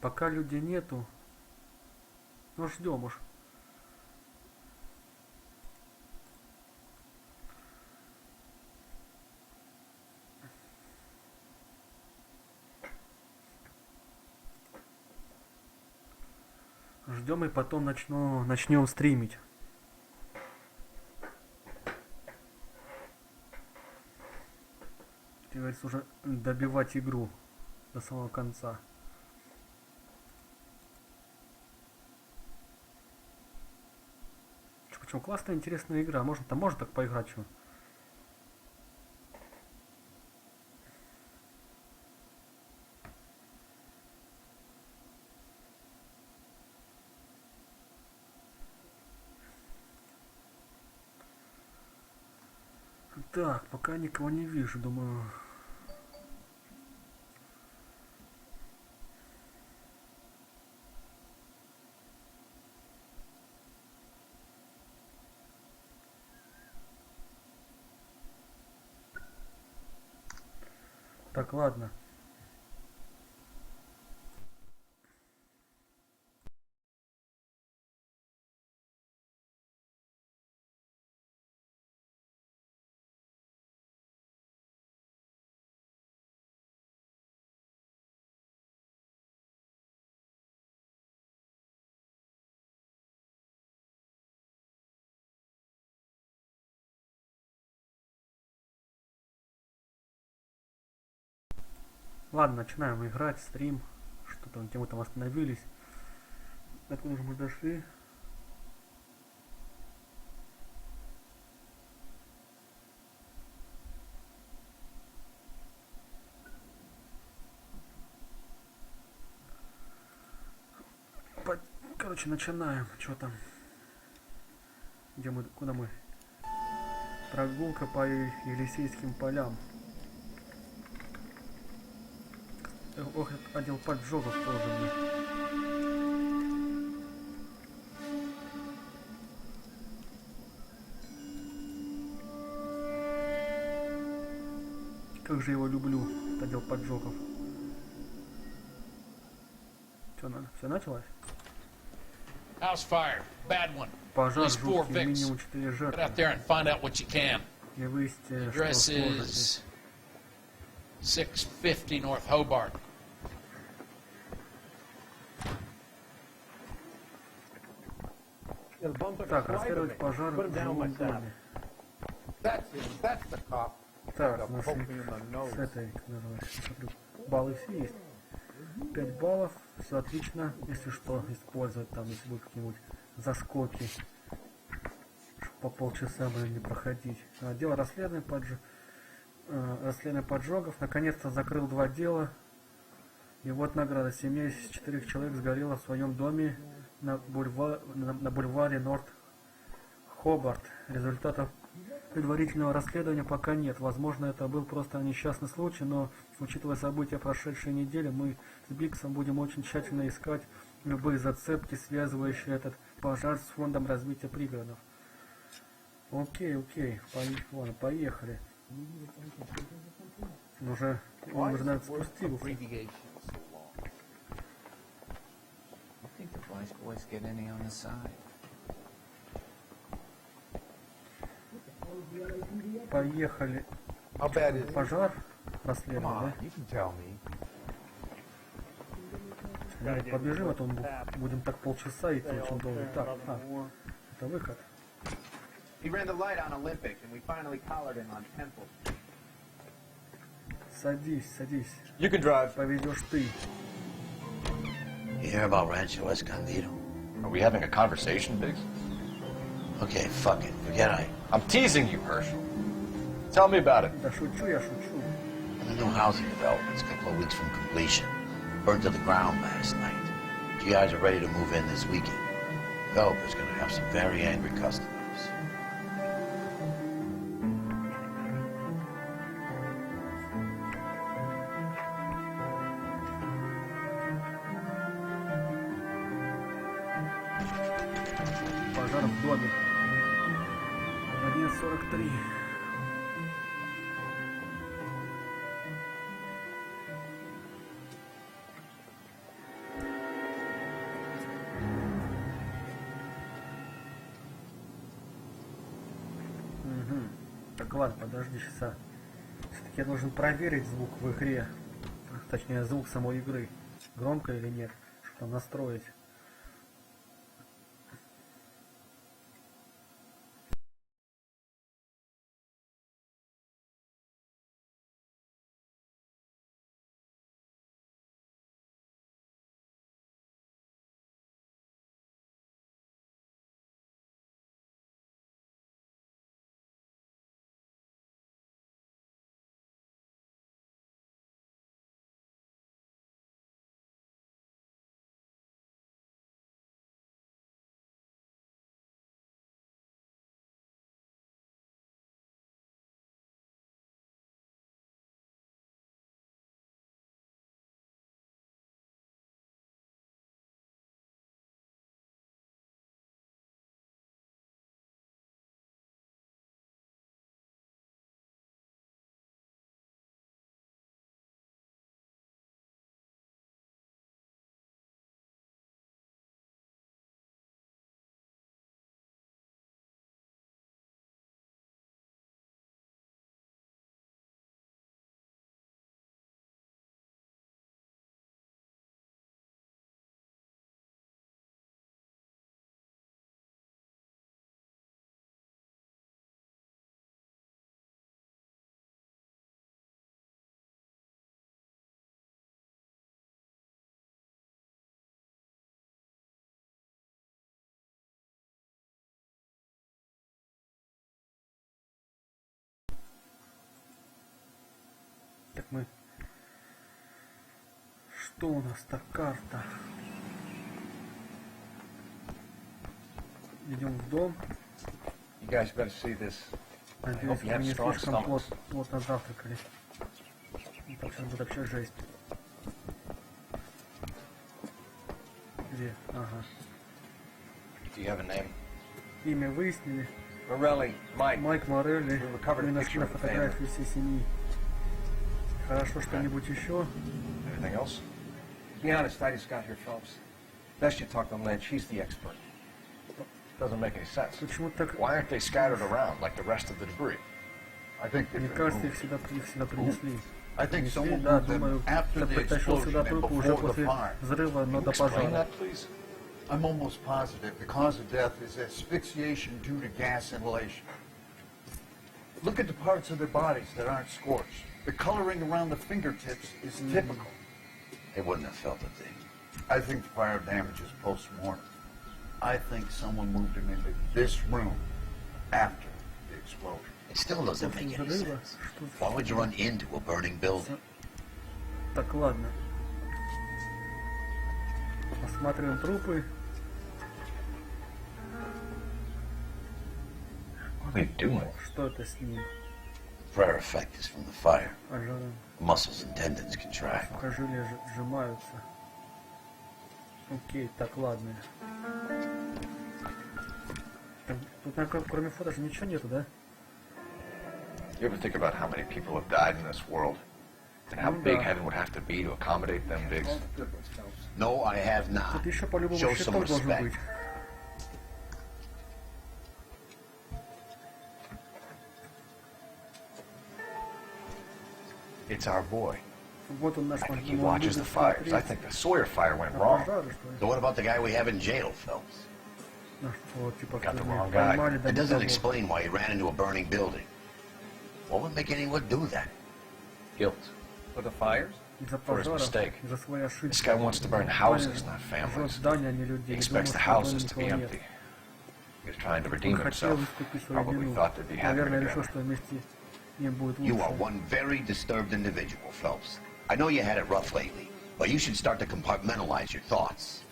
Пока людей нету. Ну ждем уж. Ждем и потом начнем стримить. Как говорится, уже добивать игру до самого конца. Почему классная, интересная игра. Можно так поиграть, что? Так, пока никого не вижу, думаю. Так, ладно. Ладно, начинаем играть, стрим. Что там, где мы там остановились? Откуда же мы дошли? Короче, начинаем. Что там? Куда мы? Прогулка по Елисейским полям. Ох, этот отдел поджогов тоже мне. Как же его люблю, этот отдел поджогов. Что, надо? Все началось? House fire, bad one. Пожар At least 4 жуткий, victims. минимум 4 Get жертвы. out there and find out what you can. И выясните, The что address сможете. is 650 North Hobart. Так, расследовать пожар в жилом доме. Так, наши с этой, как называется, смотрю, баллы все есть. 5 баллов, все отлично. Если что, использовать там, если будут какие-нибудь заскоки, чтобы по полчаса, блин, не проходить. Дело расследования поджогов. Наконец-то закрыл 2 дела. И вот награда. Семья из 4 человек сгорела в своем доме на бульваре Норт Хобарт. Результатов предварительного расследования пока нет. Возможно, это был просто несчастный случай, но, учитывая события прошедшей недели, мы с Биксом будем очень тщательно искать любые зацепки, связывающие этот пожар с фондом развития пригородов. Окей, ладно, поехали. Уже, наверное, спустился. Поехали. Пожар расследовать, да? Побежим, а то будем так полчаса идти очень долго. Так, это выход. Садись. Поведешь ты. You hear about Rancho Escondido? Are we having a conversation, Biggs? Okay, fuck it. Forget I. I'm teasing you, Herschel. Tell me about it. Да шучу, я шучу. The new housing development's a couple of weeks from completion. Burned to the ground last night. GIs are ready to move in this weekend. Developer's gonna have some very angry customers. Пожар в доме. 1:43. Угу. Так, ладно, подожди часа. Все-таки я должен проверить звук в игре. Точнее, звук самой игры. Громко или нет. Что там настроить. Так мы... Что у нас-то? Карта. Идем в дом. You guys better see this. I Надеюсь, hope you мы have не strong слишком stomachs. плотно завтракали. Так сейчас будет вообще жесть. Где? Ага. Do you have a name? Имя выяснили. Morelli, Mike. Майк Морелли. We recovered a Мы нашли picture на of the фотографии всей семьи. Хорошо, что-нибудь еще? Anything else? To be honest, I just got here, Phelps. Best you talk to Lynn. She's the expert. Doesn't make any sense. Почему так? Why aren't they scattered around like the rest of the debris? I think Мне they've been кажется, moved. их сюда принесли. I think Принесли, someone да, moved them думаю, after кто the притащил сюда explosion and трупы уже before the после fire. взрыва, но Can you до explain пожара. that, please? I'm almost positive the cause of death is asphyxiation due to gas inhalation. Look at the parts of their bodies that aren't scorched. The coloring around the fingertips is typical. They wouldn't have felt a thing. I think the fire damage is post-mortem. I think someone moved them into this room after the explosion. It still doesn't После make any взрыва. sense. Что? Why would you run into a burning building? Так, ладно. Осматриваем трупы. What are they doing? Что это с ним? Prayer effect is from the fire. Ожог. Muscles and tendons contract. Сухожилия сжимаются. Окей, так, ладно. Так, тут, кроме фото, же ничего нету, да? You ever think about how many people have died in this world? And how big heaven would have to be to accommodate them, Biggs? All the good ones, Phelps. No, I have not. Тут еще по-любому Show some щиток должен respect. быть. It's our boy. Вот он наш I think he он watches the любит fires. I смотреть think the Sawyer fire went на wrong. пожары, что ли. So what about the guy we have in jail, Phelps? Ну, что, вот, типа, Got the что wrong мы guy. поймали, да It не doesn't того. explain why he ran into a burning building. What would make anyone do that? Guilt. For the fires? Из-за for his пожаров, mistake. из-за своей ошибки. This guy wants to burn houses, not Жжет families. здания, а не людей. He expects the Думал, что houses дома to be никого нет. empty. He was trying to Он redeem хотел himself. искупить свою Probably вину. thought they'd be happy Наверное, решил, together. что вместе им будет You are лучше. one very disturbed individual, Phelps. I know you had it rough lately, but you should start to compartmentalize your thoughts.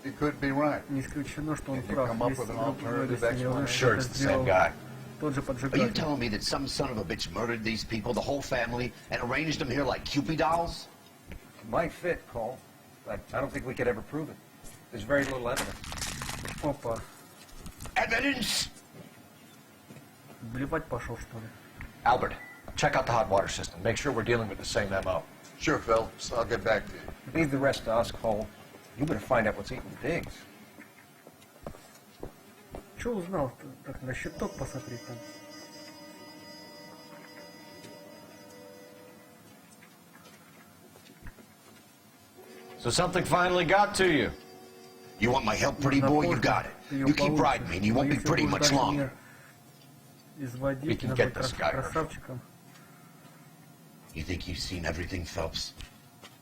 You could be right. Не исключено, что он If you прав. come up Есть with an другой alternative сценарий, Sure, это it's the same сделал guy. тот же Are you поджигатель. telling me that some son of a bitch murdered these people, the whole family, and arranged them here like Cupid dolls? Might fit, Cole, but I don't think we could ever prove it. There's very little evidence. Опа. Evidence? Блевать пошел, что ли? Albert, check out the hot water system. Make sure we're dealing with the same MO. Sure, Phelps. I'll get back to you. Leave the rest to us, Cole. You better find out what's eating Biggs. Че узнал-то? Так, на щиток посмотреть там. So something finally got to you. You want my help, pretty boy? You got it. You keep riding me, and you won't be pretty much longer. We can get this guy, Herschel. You think you've seen everything, Phelps?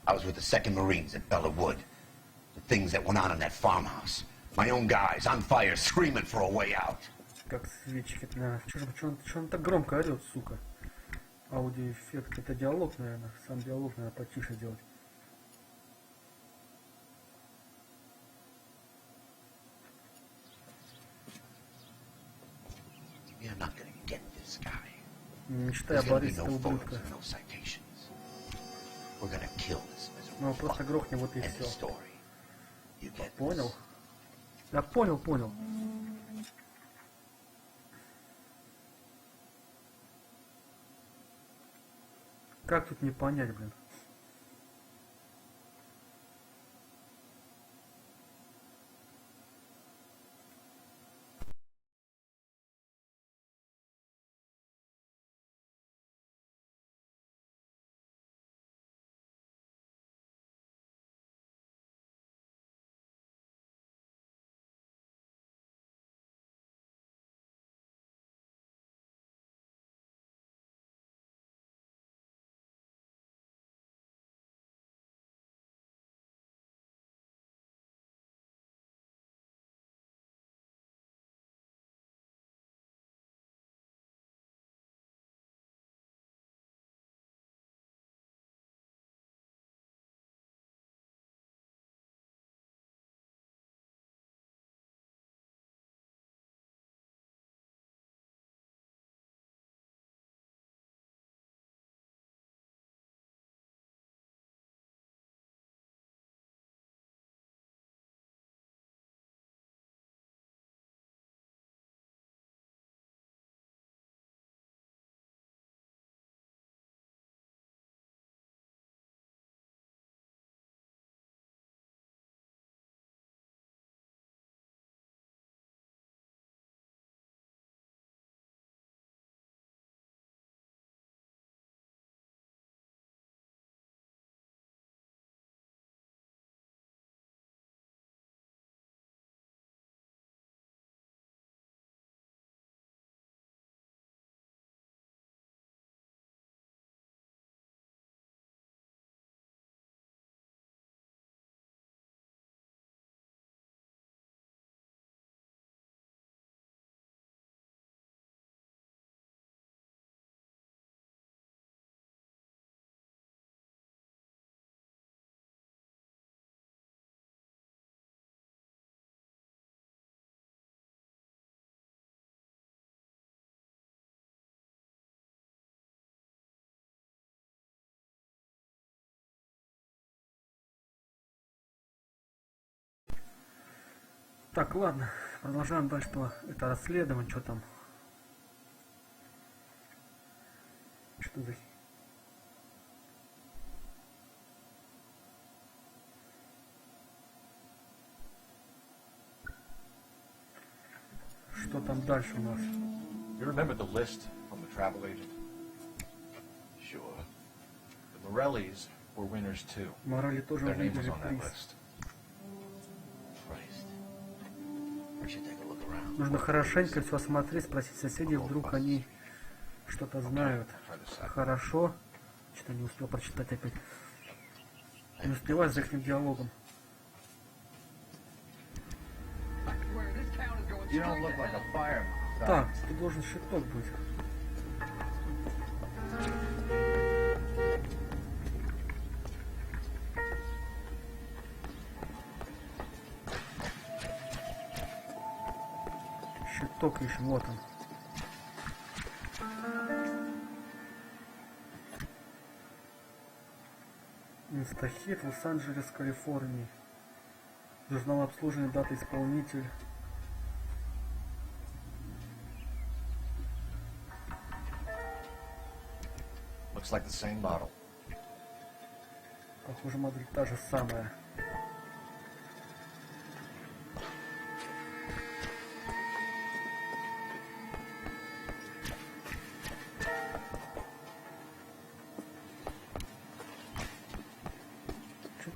I was with the 2nd Marines at Bella Wood. The things that went on in that farmhouse. My own guys on fire, screaming for a way out. Как свечки, бля. Чё он так громко орёт, сука? Аудиоэффект. Это диалог, наверное. Сам диалог надо потише делать. You're not gonna get this guy. Мечтай о There's gonna be Борисе, no ты photos ублюдка. and no citations. We're gonna kill this Ну, miserable просто fuck. грохни, вот и End of все. story. You get Понял? this? Да понял. Как тут не понять, блин? Так, ладно. Продолжаем дальше это расследование. Что там? Что за... Что там дальше у нас? You remember the list from the travel agent? Sure. The Morellis were winners too. Морали тоже Their name was выиграли on that приз. list. Christ. We should take a look around. Нужно хорошенько все осмотреть, спросить соседей, вдруг они что-то знают. Хорошо. Что-то не успел прочитать опять. Не успеваю за их диалогом. You don't look like a fireman. Так, тут должен щиток быть. Щиток ищем, вот он. Инстахит, Лос-Анджелес, Калифорния. Журнал обслуживания, дата, исполнитель. Looks like the same model. Похоже, модель та же самая.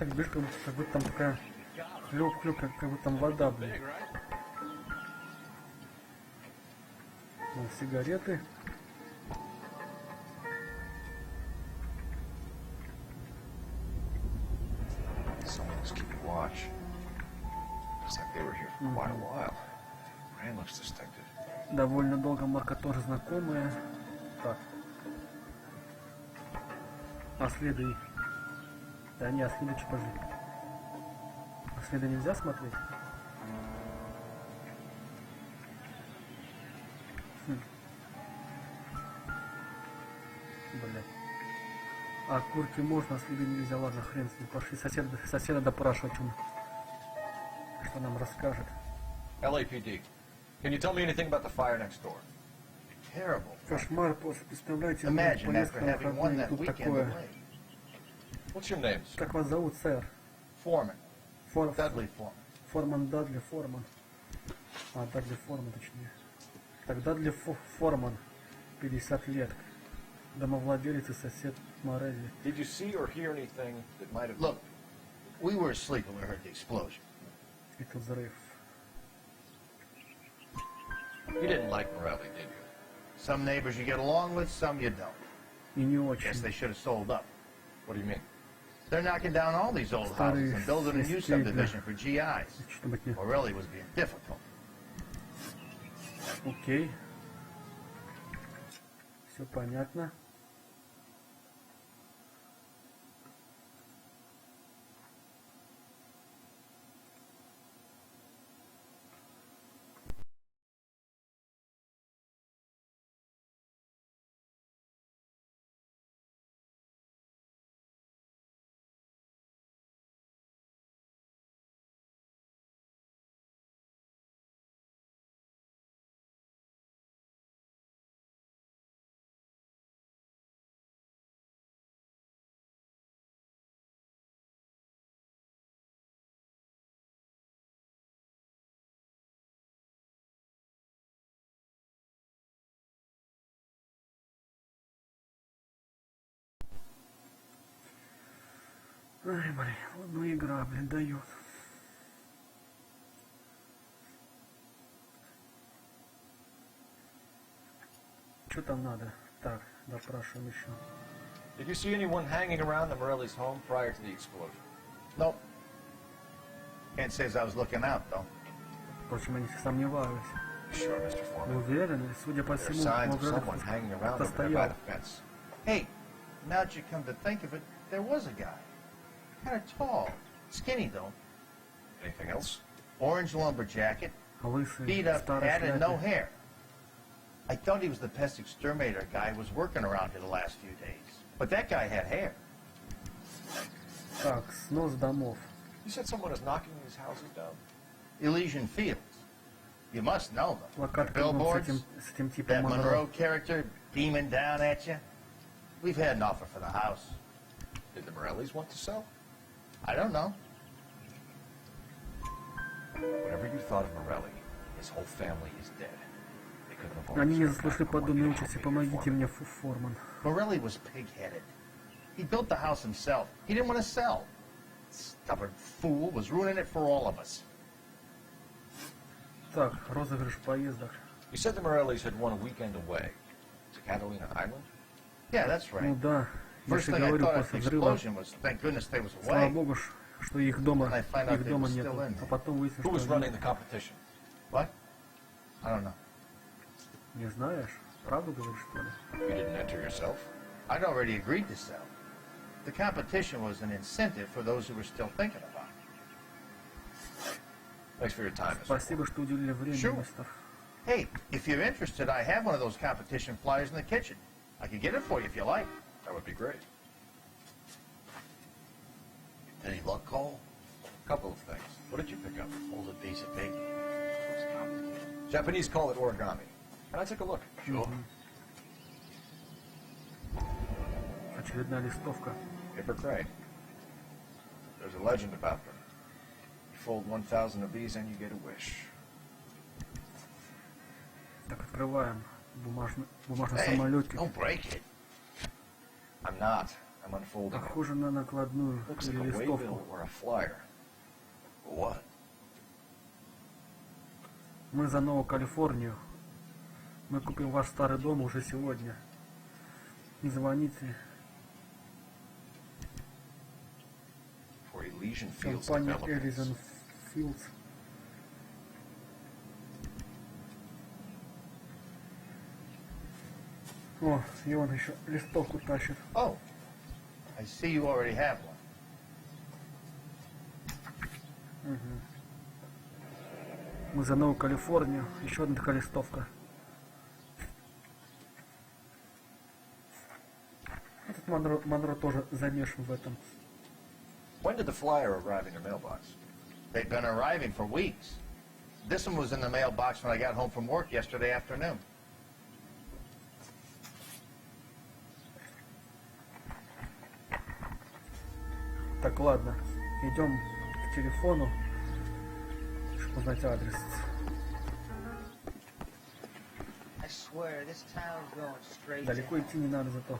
так бежишь, как будто там такая хлюп-хлюп, как будто там вода, блин. Вон, сигареты. Someone's keeping watch. Looks like they were here for quite a while. Rand looks distinctive. Довольно долго, марка тоже знакомая. Так. А следы... Да не, а следы что, подожди. А следы нельзя смотреть? Блять. А курки можно, а следы нельзя. Ладно, хрен с ним. Пошли соседа допрашивать. Что нам расскажет. LAPD, can you tell me anything about the fire next door? Terrible. Кошмар, просто представляете, Imagine поездка after на having won выходные, that тут weekend такое. away. What's your name, sir? Как вас зовут, сэр? Foreman. Фор... Dudley Foreman. Форман Дадли Форман. А, Дадли Форман, точнее. Так, Дадли Форман, 50 лет. Домовладелец и сосед Морелли. Did you see or hear anything that might have... Look, we were asleep when we heard the explosion. И тут взрыв. You didn't like Morelli, did you? Some neighbors you get along with, some you don't. И не очень. Guess they should have sold up. What do you mean? They're knocking down all these old houses and building a new subdivision for GIs. Что быть не... Morelli was being difficult. Окей. Все понятно. Ай, блин, ну игра, блин, дает. Что там надо? Так, допрашиваем еще. Did you see anyone hanging around the Morelli's home prior to the explosion? Nope. Can't say as I was looking out, though. Впрочем, я не сомневаюсь. Sure, Mr. Foreman. Уверен, и судя по There are всему, signs of Морелли someone hanging around кто-то over there by стоял. the fence. Hey, now that you come to think of it, there was a guy. Kind of tall. Skinny, though. Anything else? Orange lumber jacket, Лысый, beat up старый hat, and no шляпе. hair. I thought he was the pest exterminator guy who was working around here the last few days. But that guy had hair. Так, снос домов. You said someone is knocking these houses down? Elysian Fields. You must know them. Плакат Billboards, с этим типом that Монро. Monroe character beaming down at you. We've had an offer for the house. Did the Morellis want to sell? I don't know. Whatever you thought of Morelli, his whole family is dead. They couldn't afford Они не to заслужили survive on подобной what участи. they Помогите performed. мне, Форман. Morelli was pig-headed. He built the house himself. He didn't want to sell. Stubborn fool was ruining it for all of us. Так, розыгрыш поездок. You said the Morellis had won a weekend away to Catalina Island? Yeah, that's right. Ну да, я First же thing I говорю, thought после after the взрыва, explosion was, thank goodness they was слава away. богу, что их дома And I find out they нету. were still in А there. потом Who выяснилось, was что running они... the competition? What? I don't know. Не знаешь? Правду говоришь, что ли? You didn't enter yourself? I'd already agreed to sell. The competition was an incentive for those who were still thinking about it. Thanks for your time, Mr. Спасибо, что уделили время, Sure. мистер. Hey, if you're interested, I have one of those competition flyers in the kitchen. I can get it for you if you like. That would be great. Any luck, Cole? Couple of things. What did you pick up? Hold a piece of paper. Looks complicated. Japanese call it origami. Can I take a look? Sure. Очередная листовка. Paper crane. There's a legend about them. You fold 1,000 of these and you get a wish. Так, открываем бумажный Hey, самолетик. don't break it. I'm not. I'm unfolding it. Похоже на накладную Looks или like a waybill листовку. or a flyer. What? Мы за Новую Калифорнию. Мы купим ваш старый дом уже сегодня. Не звоните. For Elysian Fields Компания Developments. Elysian Fields. О, и он еще листовку тащит. Oh, I see you already have one. Мы за Новую Калифорнию. Еще одна такая листовка. Этот Монро тоже замешан в этом. When did the flyer arrive in your mailbox? They've been arriving for weeks. This one was in the mailbox when I got home from work yesterday afternoon. Так, ладно. Идем к телефону, чтобы узнать адрес. I swear, this town's going straight Далеко идти не надо зато.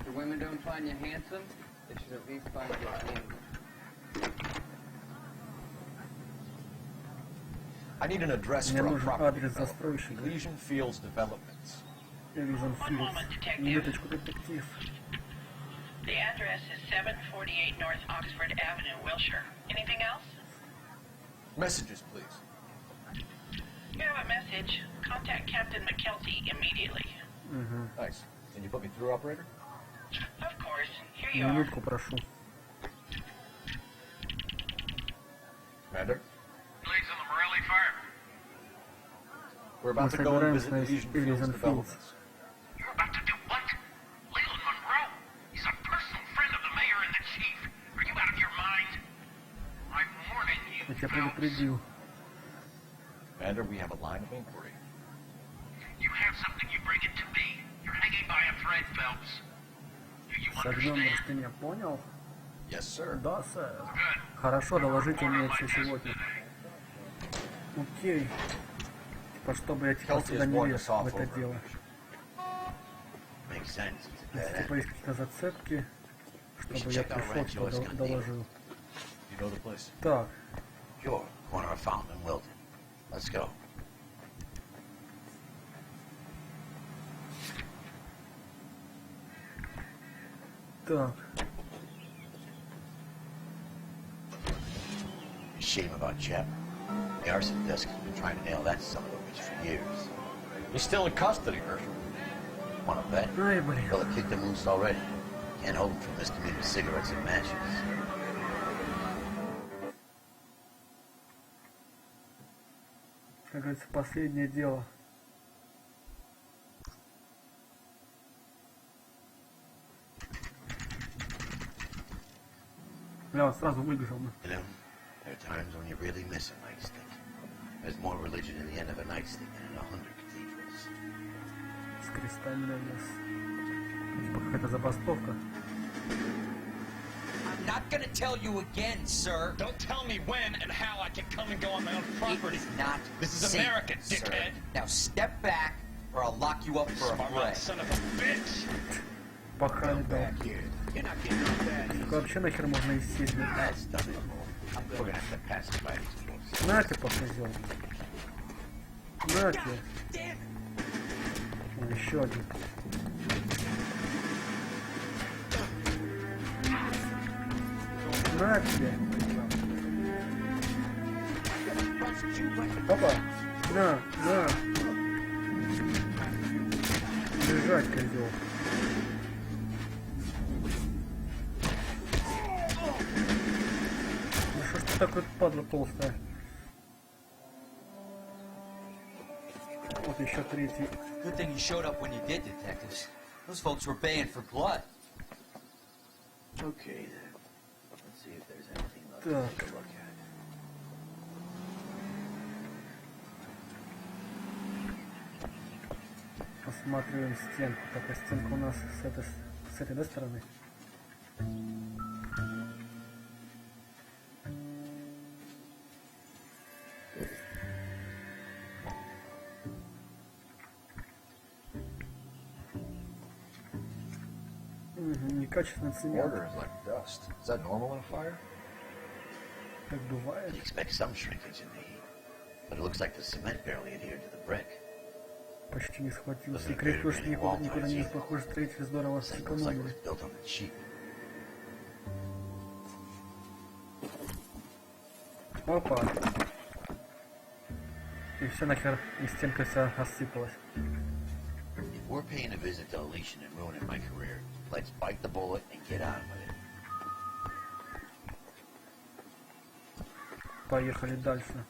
The women don't find you handsome, they should at least find you handsome. I need an address Мне for a нужен property адрес developer. застройщика. Elysian Fields Developments. Elysian Fields. Минуточку, детектив. The address is 748 North Oxford Avenue, Wilshire. Anything else? Messages, please. You have a message. Contact Captain McKelty immediately. Thanks. Can you put me through, operator? Of course. Here you are. Минутку прошу. Commander? Police on the Morelli fire. We're Мы about to go and собираемся visit на Elysian Fields Elysian Fields. Developments. You're about to do what? Leland Monroe? He's a personal friend of the mayor and the chief. Are you out of your mind? I'm warning you, Я тебя Phelps. предупредил. Commander, we have a line of inquiry. You have something, you bring it to me. You're hanging by a thread, Phelps. Do you Сожженный understand? ты меня понял? Yes, sir. Да, сэр. Good. Хорошо, доложите Report on мне my все business сегодня. today. Окей. Типа, чтобы я типа Kelty сюда has не warned лез us off в это over дело. Makes sense. It's a Если bad типа есть какие-то зацепки, чтобы should я check out пришел, Rancho типа Escondido. доложил. You know the place? Так, Sure. Corner of Fountain and Wilton. Let's go. так. Shame about Chapman. The arson desk has been trying to nail that son of a bitch for years. He's still in custody, Herschel. Want to bet? Ай, блин. Well, it kicked him loose already. Can't hold him for misdemeanor cigarettes and matches. Как говорится, последнее дело. Бля, он сразу выбежал. Ну. You know, there are times when you really miss a nightstick. There's more religion in the end of a nightstick than in 100 cathedrals. С кристальной лес. Типа какая-то забастовка. I'm not gonna tell you again, sir. Don't tell me when and how I can come and go on my own It property. is not This is safe, America, sir. dickhead. Now step back, or I'll lock you up for a Smart fray. son of a bitch. Пахали, да. You're not getting out that easy. Только вообще нахер можно из Сидни. That's done it. We're gonna have to pass it by these folks. На тебе, покозел. На тебе. О, еще один. На тебе. Опа. На. Лежать, козел. Ну что ж ты такой падла толстая? Вот еще третий. Good thing you showed up when you did, detectives. Those folks were baying for blood. Okay, then. Let's see if there's anything left Так. to look at. Посматриваем стенку. Так, а стенка у нас с этой да, стороны. Некачественный цемент. Mortar is like dust. Is that normal in a fire? Как бывает. You expect some shrinkage in the heat, but it looks like the cement barely adhered to the brick. Почти не схватился. И крепеж никуда не похож, строители здорово This thing looks like it was сэкономили. built on the cheap. Опа. И все нахер, и стенка вся осыпалась. If we're paying a visit to Alicia and ruining my career, let's bite the bullet and get on with it. Поехали дальше.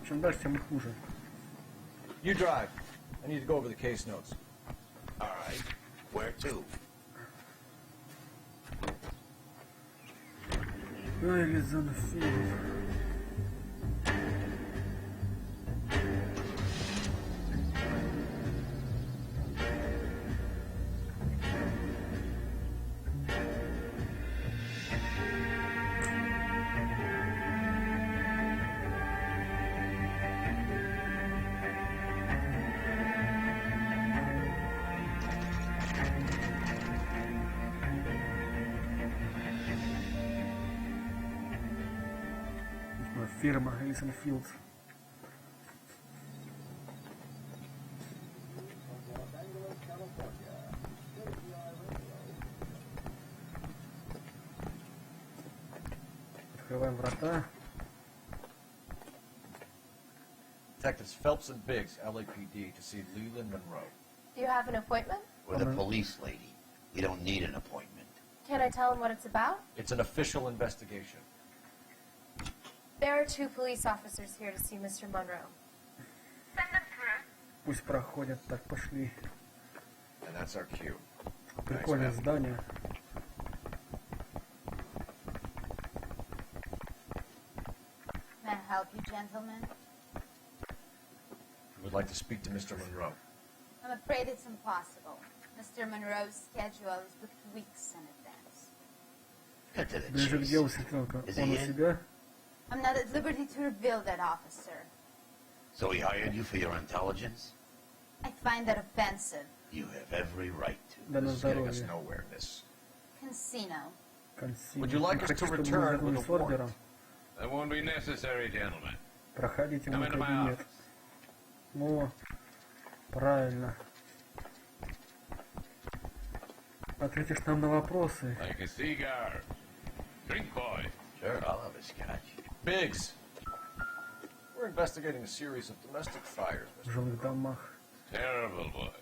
Чем дальше, тем хуже. You drive. I need to go over the case notes. All right, where to? Ай, Лизанфилд. Фирма Лизанфилд. Открываем врата. Detectives Phelps and Biggs, LAPD, to see Leland Monroe. Do you have an appointment? With a police lady. You don't need an appointment. Can I tell him what it's about? It's an official investigation. There are 2 police officers here to see Mr. Monroe. Send them through. Пусть проходят. Так, пошли. And that's our cue. Прикольное здание. May I help you, gentlemen? We'd like to speak to Mr. Monroe. I'm afraid it's impossible. Mr. Monroe's schedule is booked weeks in advance. Cut to the Ближе к chase. делу, сестренка. Is Он he у in? себя? I'm not at liberty to reveal that, officer. So he hired you for your intelligence? I find that offensive. You have every right to. Да на This is getting us здоровье. nowhere, miss. Casino. Консилиум. Would you like us Хотите, to чтобы мы return вернулись with с a warrant? ордером? That won't be necessary, gentlemen. Проходите в Come мой into my кабинет. office. О, правильно. Ответишь нам на вопросы. Like a cigar. Drink, boy. Sure, I'll have a scotch. Biggs! We're investigating a series of domestic fires, В Mr. жилых домах. Terrible, boys.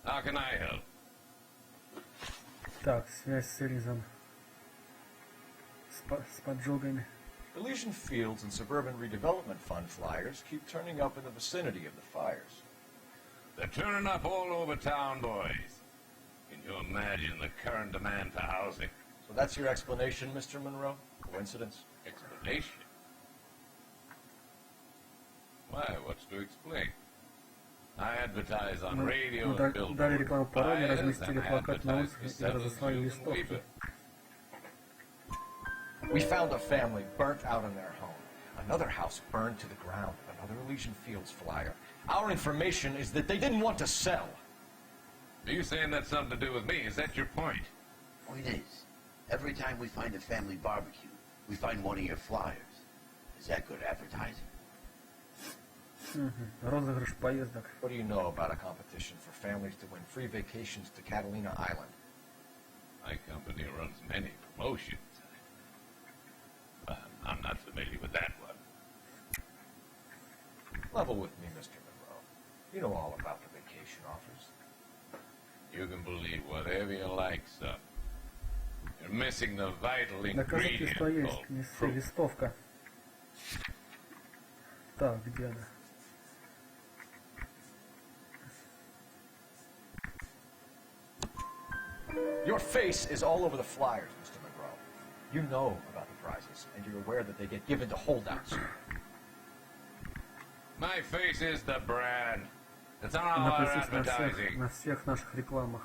How can I help? Так, связь с Элизом. С поджогами. Elysian Fields and Suburban Redevelopment Fund flyers keep turning up in the vicinity of the fires. They're turning up all over town, boys. Can you imagine the current demand for housing? So that's your explanation, Mr. Monroe? Coincidence? Explanation? Why, what's to explain? I advertise on radio Мы and дали billboards, рекламу по радио, flyers, разместили and плакат на advertise улице for и settlers разослали using листовки. Weaver. We found a family burnt out in their home. Another house burned to the ground. Another Elysian Fields flyer. Our information is that they didn't want to sell. Are you saying that's something to do with me? Is that your point? Point is, every time we find a family barbecue, we find one of your flyers. Is that good advertising? Розыгрыш поездок. What do you know about a competition for families to win free vacations to Catalina Island? My company runs many promotions. I'm not familiar with that one. Level with me, Mr. Monroe. You know all about the vacation offers. You can believe whatever you like, son. You're missing the vital Доказательства ingredient есть. called Неси proof. листовка. Так, где она? Your face is all over the flyers, Mr. Monroe. You know about the prizes, and you're aware that they get given to holdouts. My face is the brand. It's on all Она our присутствует advertising. на всех наших рекламах.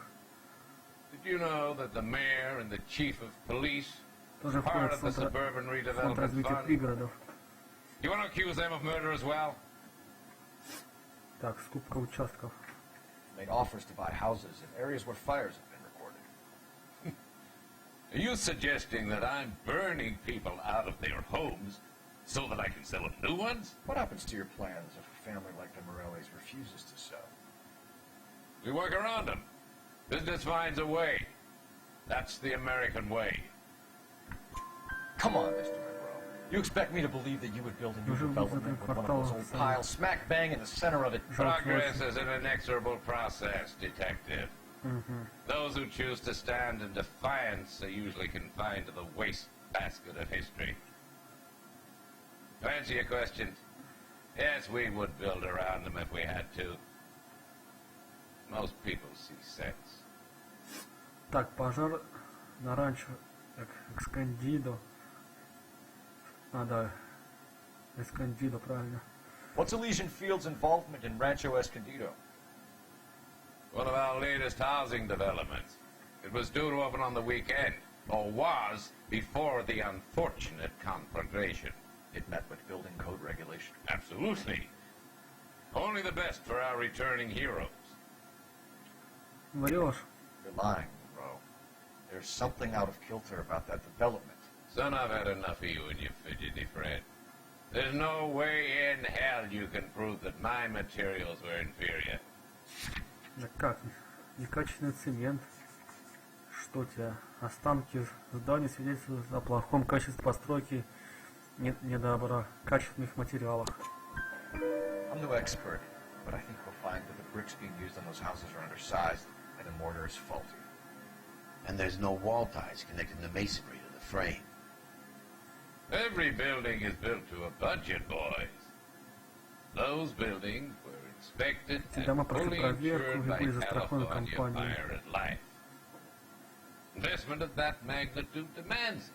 Did you know that the mayor and the chief of police Тоже are part входит of the в фонд suburban фонд redevelopment развития fund? пригородов. You want to accuse them of murder as well? Так, скупка участков. Made offers to buy houses in areas where fires have been recorded. Are you suggesting that I'm burning people out of their homes so that I can sell them new ones? What happens to your plans if a family like the Morellis refuses to sell? We work around them. Business finds a way. That's the American way. Come on, Mr. Monroe. You expect me to believe that you would build a new development with one of those old piles smack bang in the center of it? Progress is an inexorable process, Detective. Those who choose to stand in defiance are usually confined to the wastebasket of history. To answer your question, yes, we would build around them if we had to. Most people see sense. Так, пожар на ранчо Эскандидо. А, да. Эскандидо, правильно. What's Elysian Fields' involvement in Rancho Escondido? One of our latest housing developments. It was due to open on the weekend, or was, before the unfortunate conflagration. It met with building code regulation. Absolutely. Only the best for our returning heroes. Врешь. You're lying, Monroe. There's something out of kilter about that development. Son, I've had enough of you and your fidgety friend. There's no way in hell you can prove that my materials were inferior. Да как? Некачественный цемент. Что тебя? Останки зданий свидетельствуют о плохом качестве постройки, недоброкачественных материалах. I'm no expert, but I think we'll find that the bricks being used on those houses are undersized and the mortar is faulty. And there's no wall ties connecting the masonry to the frame. Every building is built to a budget, boys. Those buildings were inspected Эти and дома прошли fully проверку insured by и были застрахованы California компанией. Fire and Life. Investment of that magnitude demands it.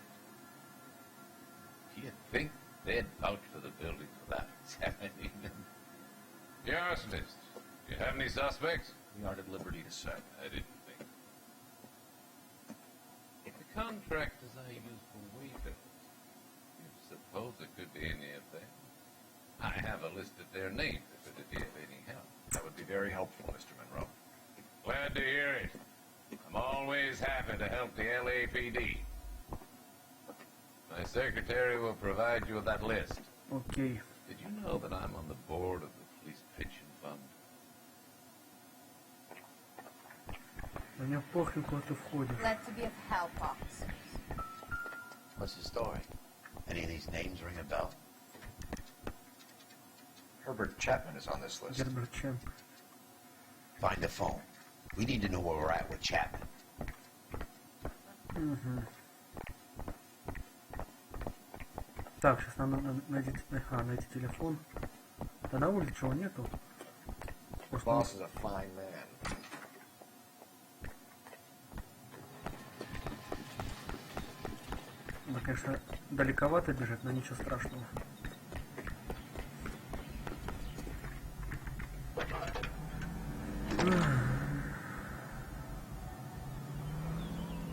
Do you think they'd vouch for the buildings without examining them? The arsonists. Do you have any suspects? We aren't at liberty to say. I didn't think. The contractors I use for waivers. You suppose it could be any of them? I have a list of their names if it'd be of any help. That would be very helpful, Mr. Monroe. Glad to hear it. I'm always happy to help the LAPD. My secretary will provide you with that list. Окей. Did you know that I'm on the board of the police pension fund? Мне похуй, куда ты входишь. Glad to be of help, officers. What's the story? Any of these names ring a bell? Herbert Chapman is on this list. Герберт Чемп. Find the phone. We need to know where we're at with Chapman. Так, сейчас надо найти, найти телефон. Да на улице чего нету? The boss is a fine man. Да, конечно, далековато бежать, но ничего страшного.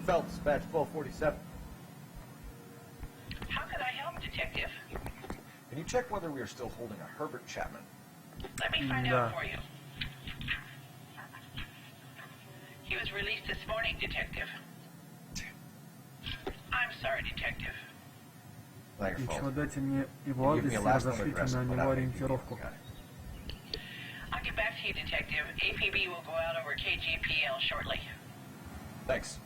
Phelps, badge 1247. How can I help, Detective? Can you check whether we are still holding a Herbert Chapman? Let me find out for you. He was released this morning, Detective. I'm sorry, Detective. Ничего, дайте мне его адрес и разошлите на него ориентировку. I'll get back to you, Detective. APB will go out over KGPL shortly. Thanks.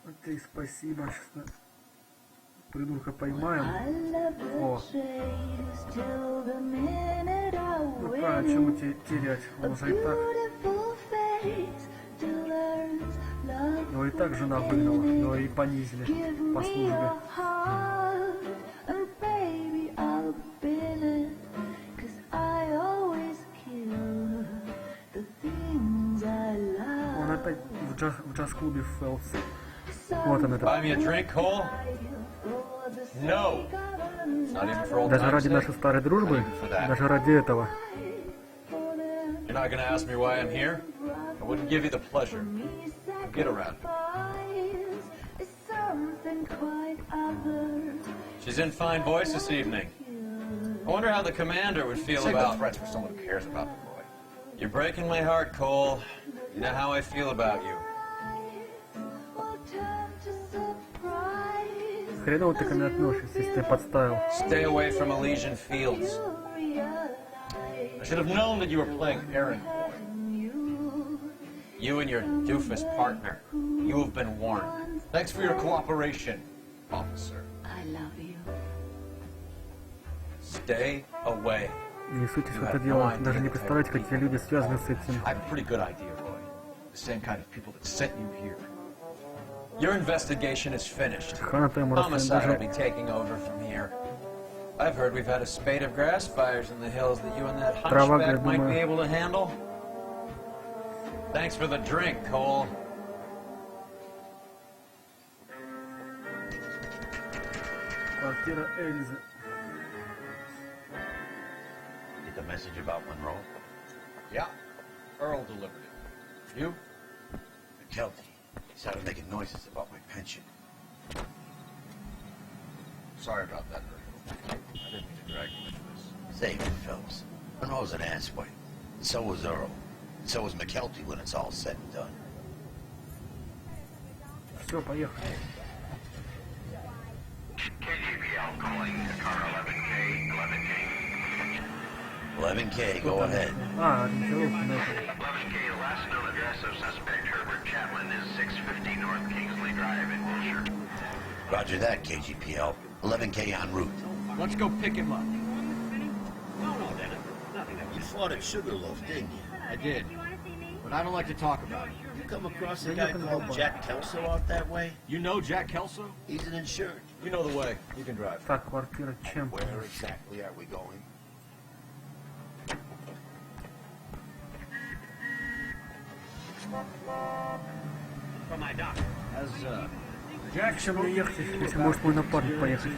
Окей, спасибо. Сейчас придурка поймаем. О. Ну правильно, чему терять? Он уже и так. Его и так жена выгнала, но и понизили по службе. Он опять в джаз-клубе Фелпс. Вот он это. Buy me a drink, Cole? No. Not even for old Даже time's ради sake. нашей старой дружбы, даже ради этого. You're not gonna ask me why I'm here? I wouldn't give you the pleasure. Get around. She's in fine voice this evening. I wonder how the commander would feel Save the about... threats for someone who cares about the boy. You're breaking my heart, Cole. You know how I feel about you. Хреново ты ко мне относишься, если ты подставил. Stay away from Elysian Fields. I should have known that you were playing errand boy. You and your doofus partner. You have been warned. Thanks for your cooperation, officer. I love you. Stay away. Не суйтесь в это дело. Даже не представляете, какие люди связаны с этим. I have a pretty good idea, Roy. The same kind of people that sent you here. Your investigation is finished. Хана-то ему Homicide will be расскажу. taking over from here. I've heard we've had a spate of grass fires in the hills that you and that Трава, hunchback might думаю. be able to handle. Thanks for the drink, Cole. Квартира Эльзы. Get the message about Monroe? Yeah, Earl delivered it. You? McKelty. He started making noises about my pension. Sorry about that, Earl. I didn't mean to drag you into this. Save it, Phelps. Monroe's an asswipe. And so was Earl. And so was McKelty when it's all said and done. Все, поехали. KGPL calling car 11K, 11K, go ahead. Ориентировка на это. 11K, the last known address of suspect Herbert Chapman is 650 North Kingsley Drive in Wilshire. Roger that, KGPL. 11K en route. Let's go pick him up. No, Dennis. Nothing. You fought at Sugarloaf, didn't you? I did. But I don't like to talk about it. You come across a guy called Jack Kelso out that way? You know Jack Kelso? He's an insured. You know the way. You can drive. Так, квартира чем? Where exactly are we going? From my doc. As, Чем мне ехать, если может мой напарник поехать?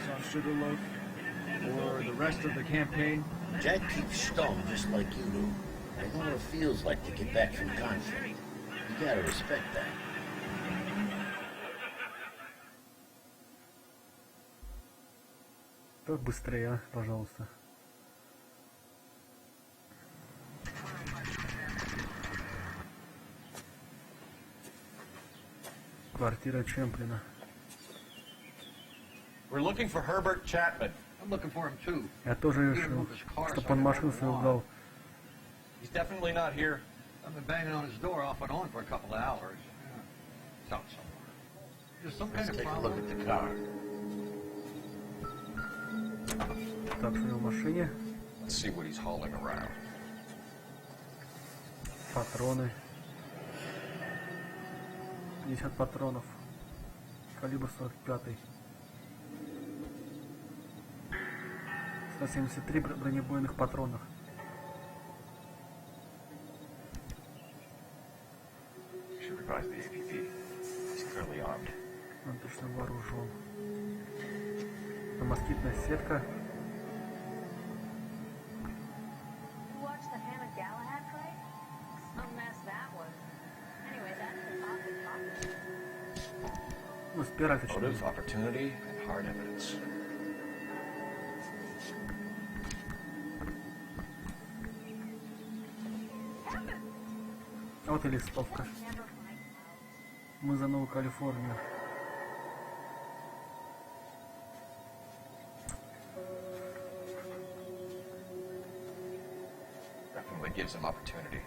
or the rest of the campaign? Jack keeps stone just like you do. I know what it feels like to get back from conflict. You gotta respect that. Так быстрее, пожалуйста. Квартира Чемплина. We're looking for Herbert Chapman. I'm looking for him too. Я тоже решил, чтобы он машину свою убрал. He's definitely not here. I've been banging on his door off and on for a couple of hours. It's out somewhere. There's some kind Let's of take a problem. look at the car. Так, что в машине. Let's see what he's hauling around. Патроны. 50 патронов. Калибр 45. 173 бронебойных патронов. Should revise the APB. He's clearly armed. Он точно вооружен. Это москитная сетка. Ну, спирать еще. Motive, opportunity, and hard evidence. Вот и листовка. Мы за Новую Калифорнию. Definitely gives him opportunity.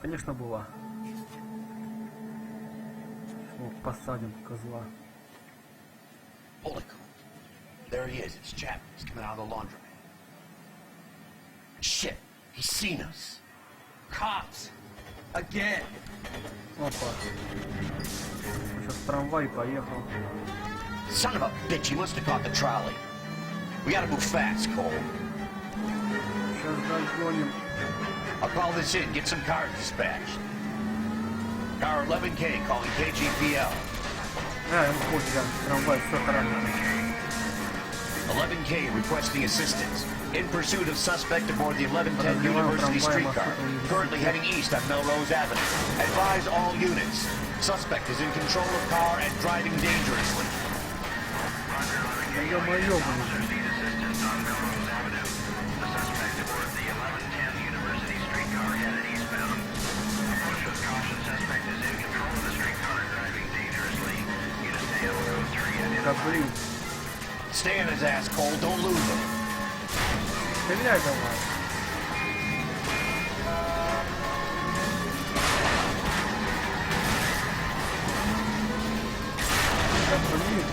Конечно, была. О, посадим козла. Holy cow. There he is. It's Chapman. He's coming out of the laundromat. Shit. He's seen us. Cops. Again. Опа. Сейчас трамвай поехал. Son of a bitch. He must have caught the trolley. We gotta move fast, Cole. Сейчас догоним. I'll call this in. Get some cars dispatched. Car 11K calling KGPL. Ему пофиг, трамвай, все хорошо. 11K requesting assistance. In pursuit of suspect aboard the 1110 University streetcar. Currently heading east on Melrose Avenue. Advise all units. Suspect is in control of car and driving dangerously. Да ё-моё, блин. Да блин. Stay on his ass, Cole. Don't lose him. Стреляй давай. Да блин.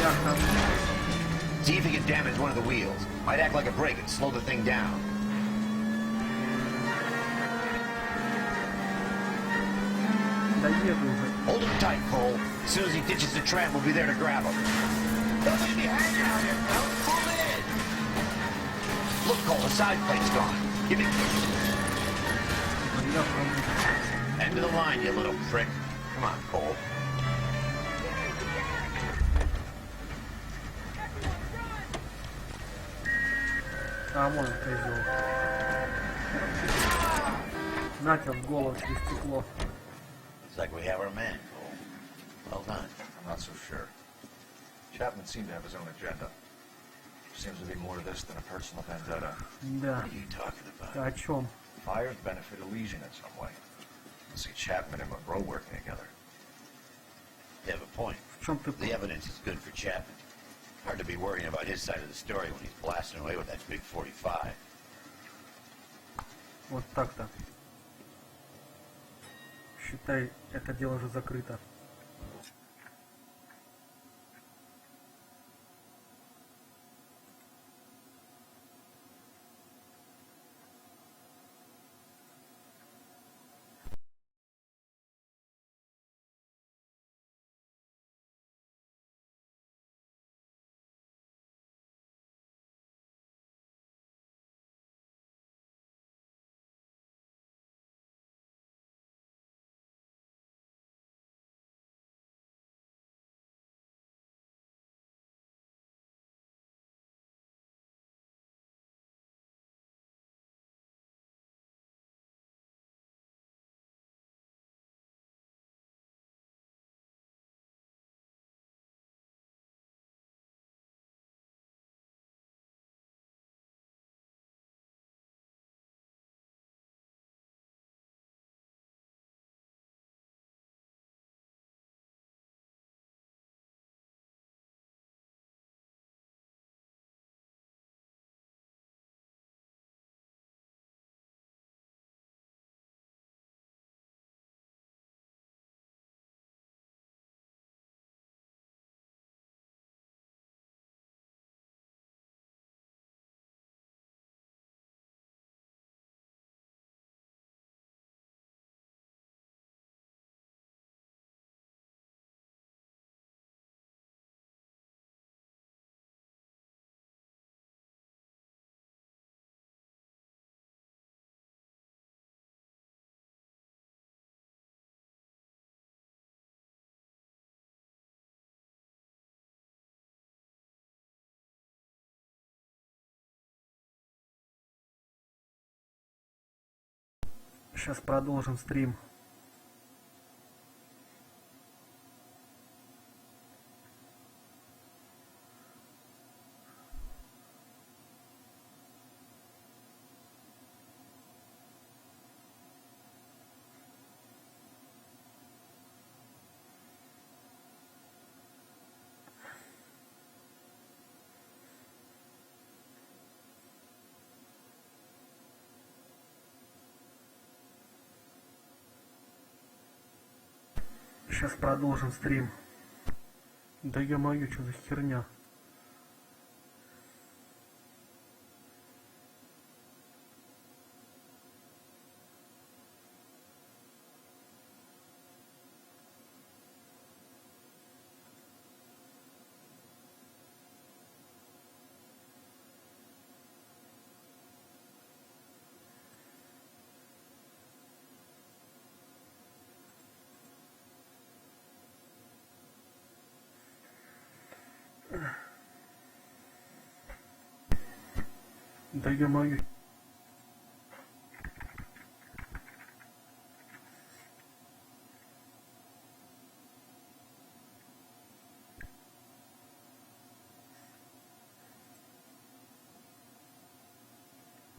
Бляха. See if he can damage one of the wheels. Might act like a brake and slow the thing down. Да еду уже. Hold him tight, Cole. As soon as he ditches the tram, we'll be there to grab him. Don't leave me hanging out here, pal. Pull in! Look, Cole, the side plate's gone. Give me... End of the line, you little prick. Come on, Cole. А, вон он, козел. На тебе в голову через стекло. Looks like we have our man, Cole. Well done. I'm not so sure. Chapman seemed to have his own agenda. Seems to be more to this than a personal vendetta. Да. What are you talking about? О чем? Fires benefit Elysian in some way. I see Chapman and Monroe working together. You have a point. В чем ты... The evidence is good for Chapman. Hard to be worrying about his side of the story when he's blasting away with that big 45. Вот так-то. Считай, это дело уже закрыто. Сейчас продолжим стрим. Сейчас продолжим стрим. Да ё-моё, что за херня? Да ё-моё.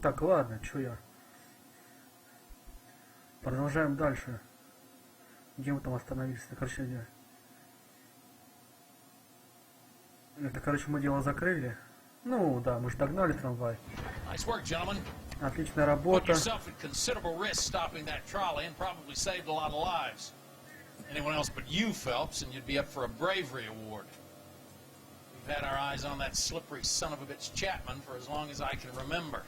Так, ладно, чё я. Продолжаем дальше. Где мы там остановились? Короче, это, короче, мы дело закрыли. Ну, да, мы же догнали трамвай. Nice work, gentlemen. Отличная Put работа. yourself at considerable risk stopping that trolley and probably saved a lot of lives. Anyone else but you, Phelps, and you'd be up for a bravery award. We've had our eyes on that slippery son of a bitch Chapman for as long as I can remember.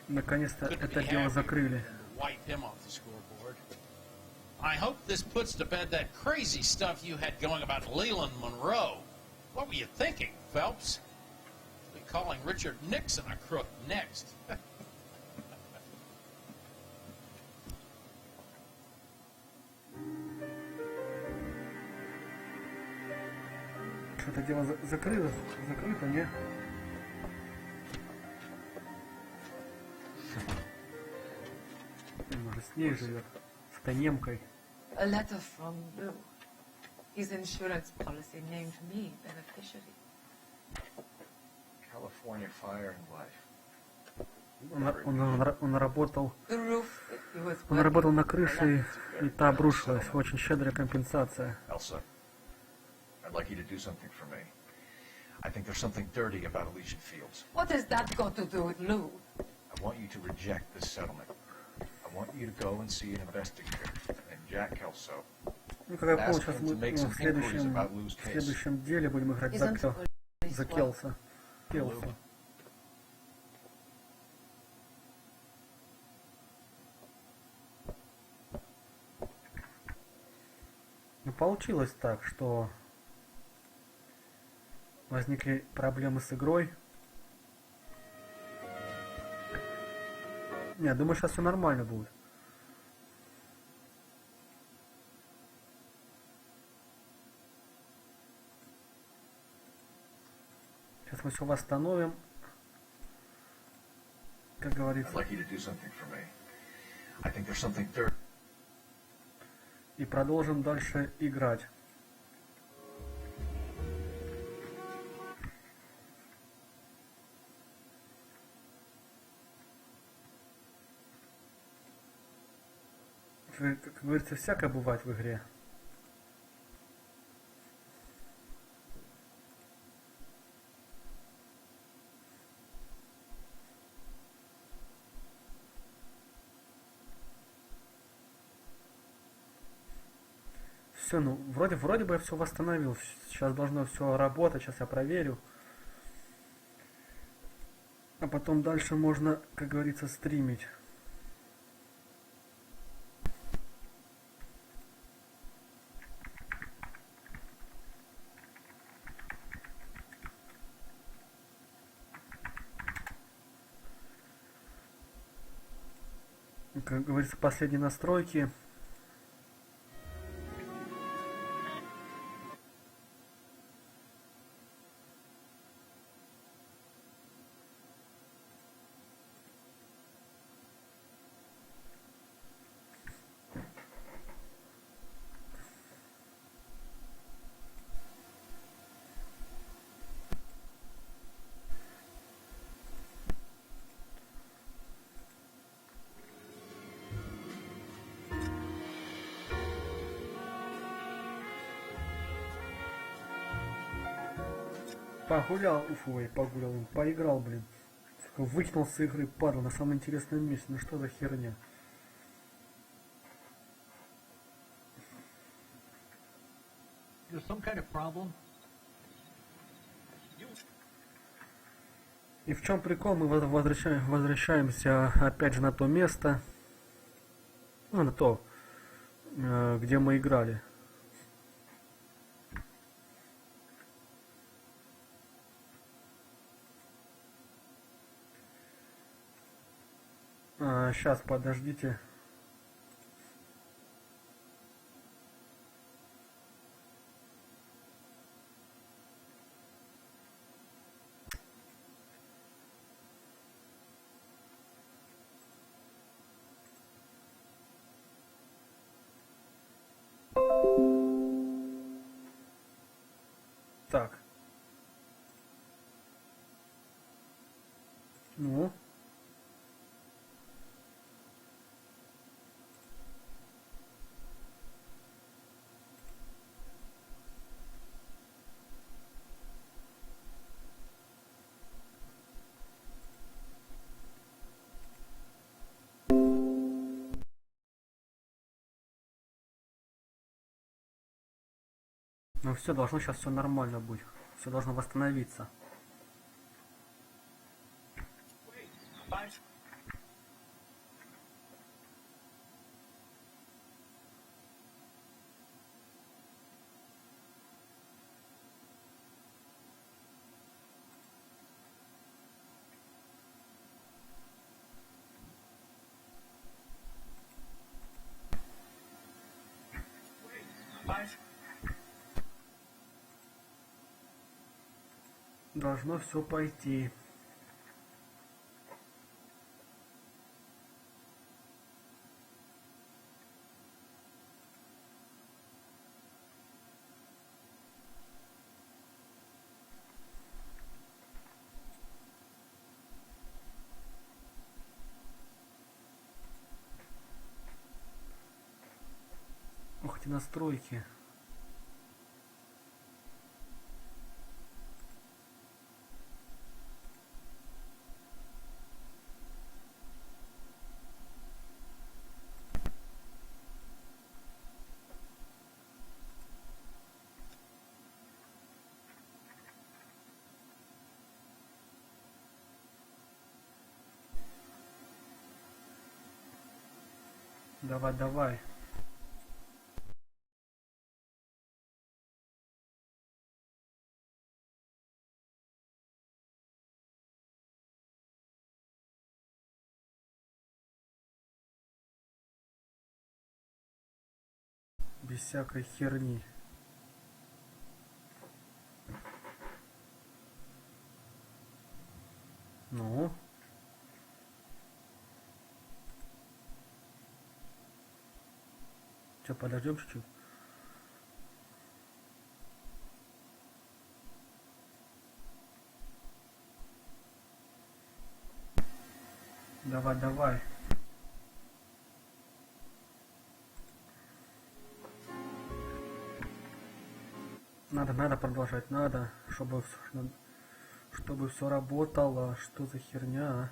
Наконец-то Couldn't это be дело happier закрыли. than to wipe him off the scoreboard. I hope this puts to bed that crazy stuff you had going about Leland Monroe. What were you thinking, Phelps? We'll be calling Richard Nixon a crook next. Что-то дело закрыто, не? Может, с ней живет, с той немкой. A letter from Lou. His insurance policy named me beneficiary. California Fire and Life. Он работал The roof he was Он working работал на on крыше, и та обрушилась. Очень щедрая компенсация. Elsa, I'd like you to do something for me. I think there's something dirty about Elysian Fields. What has that got to do with Lou? I want you to reject this settlement. I want you to go and see an investigator named Jack Kelso. Ну, как я понял, сейчас мы в следующем деле будем играть за Келса. Ну, получилось так, что возникли проблемы с игрой. Не, думаю, сейчас все нормально будет. Сейчас мы все восстановим. Как говорится. И продолжим дальше играть. Как говорится, всякое бывает в игре. Все, ну, вроде бы я все восстановил. Сейчас должно все работать, сейчас я проверю. А потом дальше можно, как говорится, стримить. Как говорится, последние настройки. Поиграл, блин. Выкинул с игры, падал на самом интересном месте. Ну что за херня? И в чем прикол? Мы возвращаемся опять же на то место. Ну, на то, где мы играли. Сейчас, подождите. Ну все, должно сейчас все нормально быть. Все должно восстановиться. Должно все пойти. Ух ты, настройки. Давай, давай. Без всякой херни. Ну. Че, подождем чуть-чуть? Давай, давай. Надо продолжать, надо, чтобы все работало. Что за херня, а?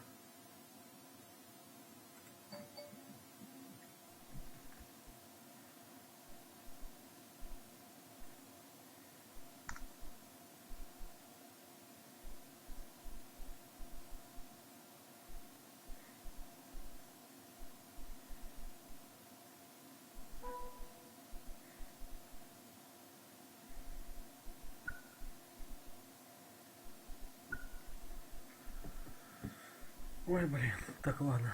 Ой, блин, так ладно.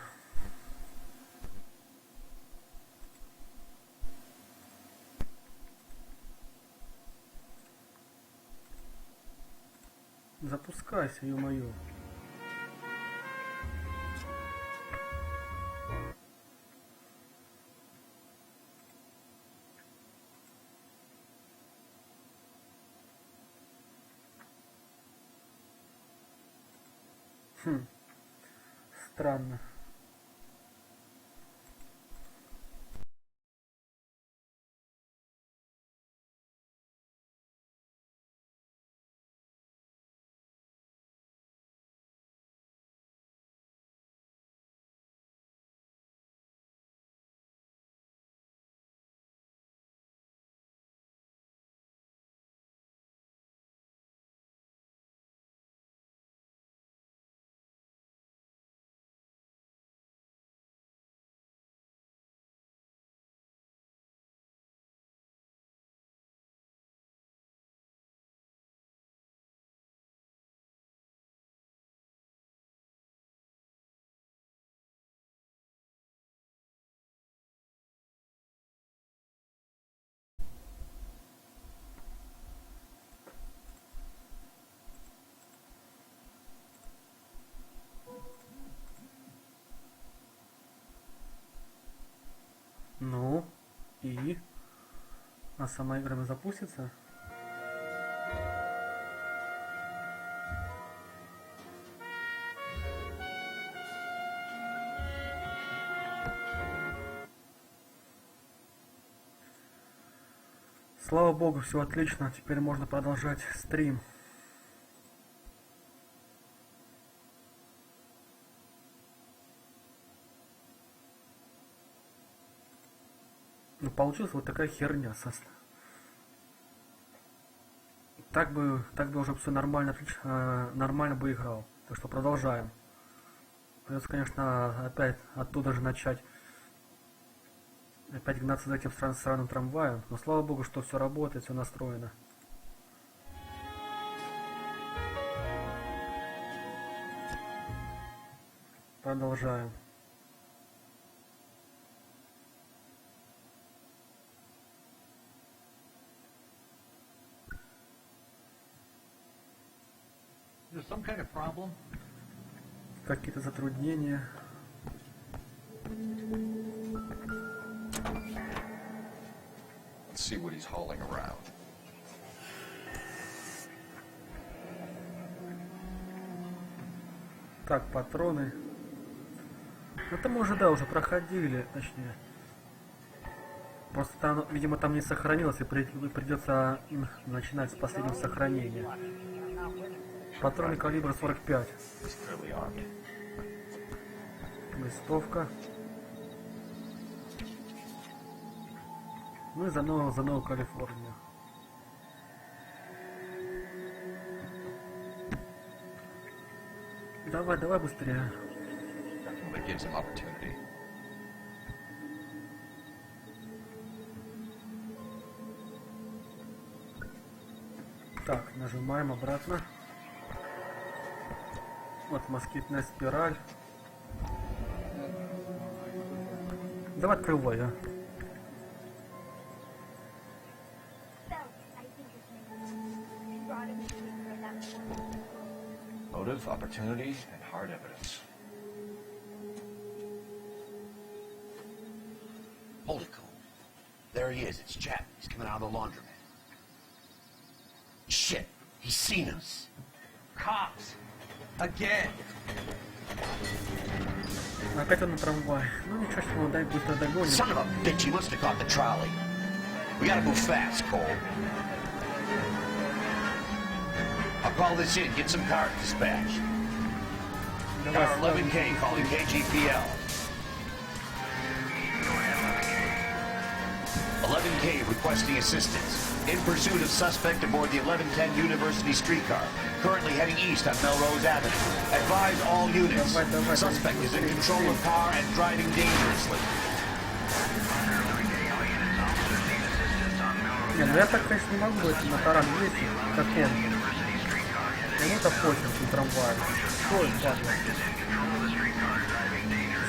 Запускайся, ё-моё. Хм. Странно. Ну, и? А сама игра запустится? Слава богу, все отлично. Теперь можно продолжать стрим. Ну, получилась вот такая херня. Так бы уже все нормально, нормально бы играл. Так что продолжаем. Придется, конечно, опять оттуда же начать. Опять гнаться за этим сраным трамваем. Но слава богу, что все работает, все настроено. Продолжаем. Какие-то затруднения. Let's see what he's hauling around. Так, патроны. Это мы уже, да, уже проходили, точнее. Просто там, видимо, там не сохранилось, и придется начинать с последнего сохранения. Патроны калибра 45. Листовка. Ну и за Новую Калифорнию. Давай быстрее. That gives him opportunity. Так, нажимаем обратно. Вот москитная спираль. Давай открывай, а. Motive, opportunity, and hard evidence. Hold it, Cole. There he is. It's Chapman. He's coming out of the laundromat. Shit. He's seen us. Cops! Again! Опять он на трамвай. Ну ничего, что он дай быстро догонит. Son of a bitch, he must have caught the trolley. We gotta move fast, Cole. I'll call this in. Get some cars dispatched. Car 11K calling KGPL. 11K requesting assistance. In pursuit of suspect aboard the 1110 University streetcar. Currently heading east on Melrose Avenue. Advise all units. Suspect is in control of car and driving dangerously. Не, ну я так, конечно, не могу это на таран ездить, как он. Ему-то пофиг, на трамвае. Что это, падла?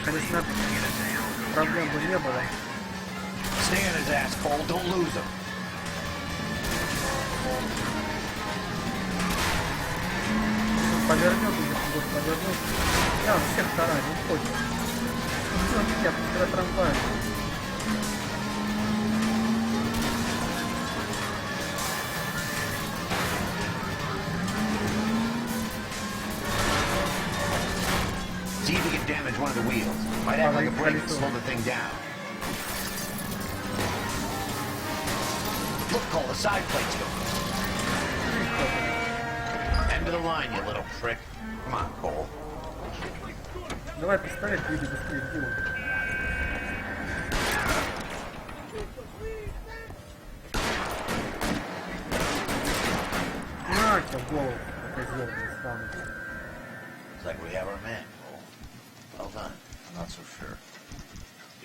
Конечно, проблем бы не было. Stay on his ass, Cole. Don't lose him. Повернет, если будет повернуть. Я он всех тарань, не хочет. Ну, я под трамваем. See if he can damage one of the wheels. Might act like a brake and slow the thing down. Look, Cole, the side plate's going. End of the line, you little prick. Come on, Cole. Давай пистолет, иди быстрее, делай. На тебя в голову, это зверь станет. Looks like we have our man, Cole. Well done. I'm not so sure.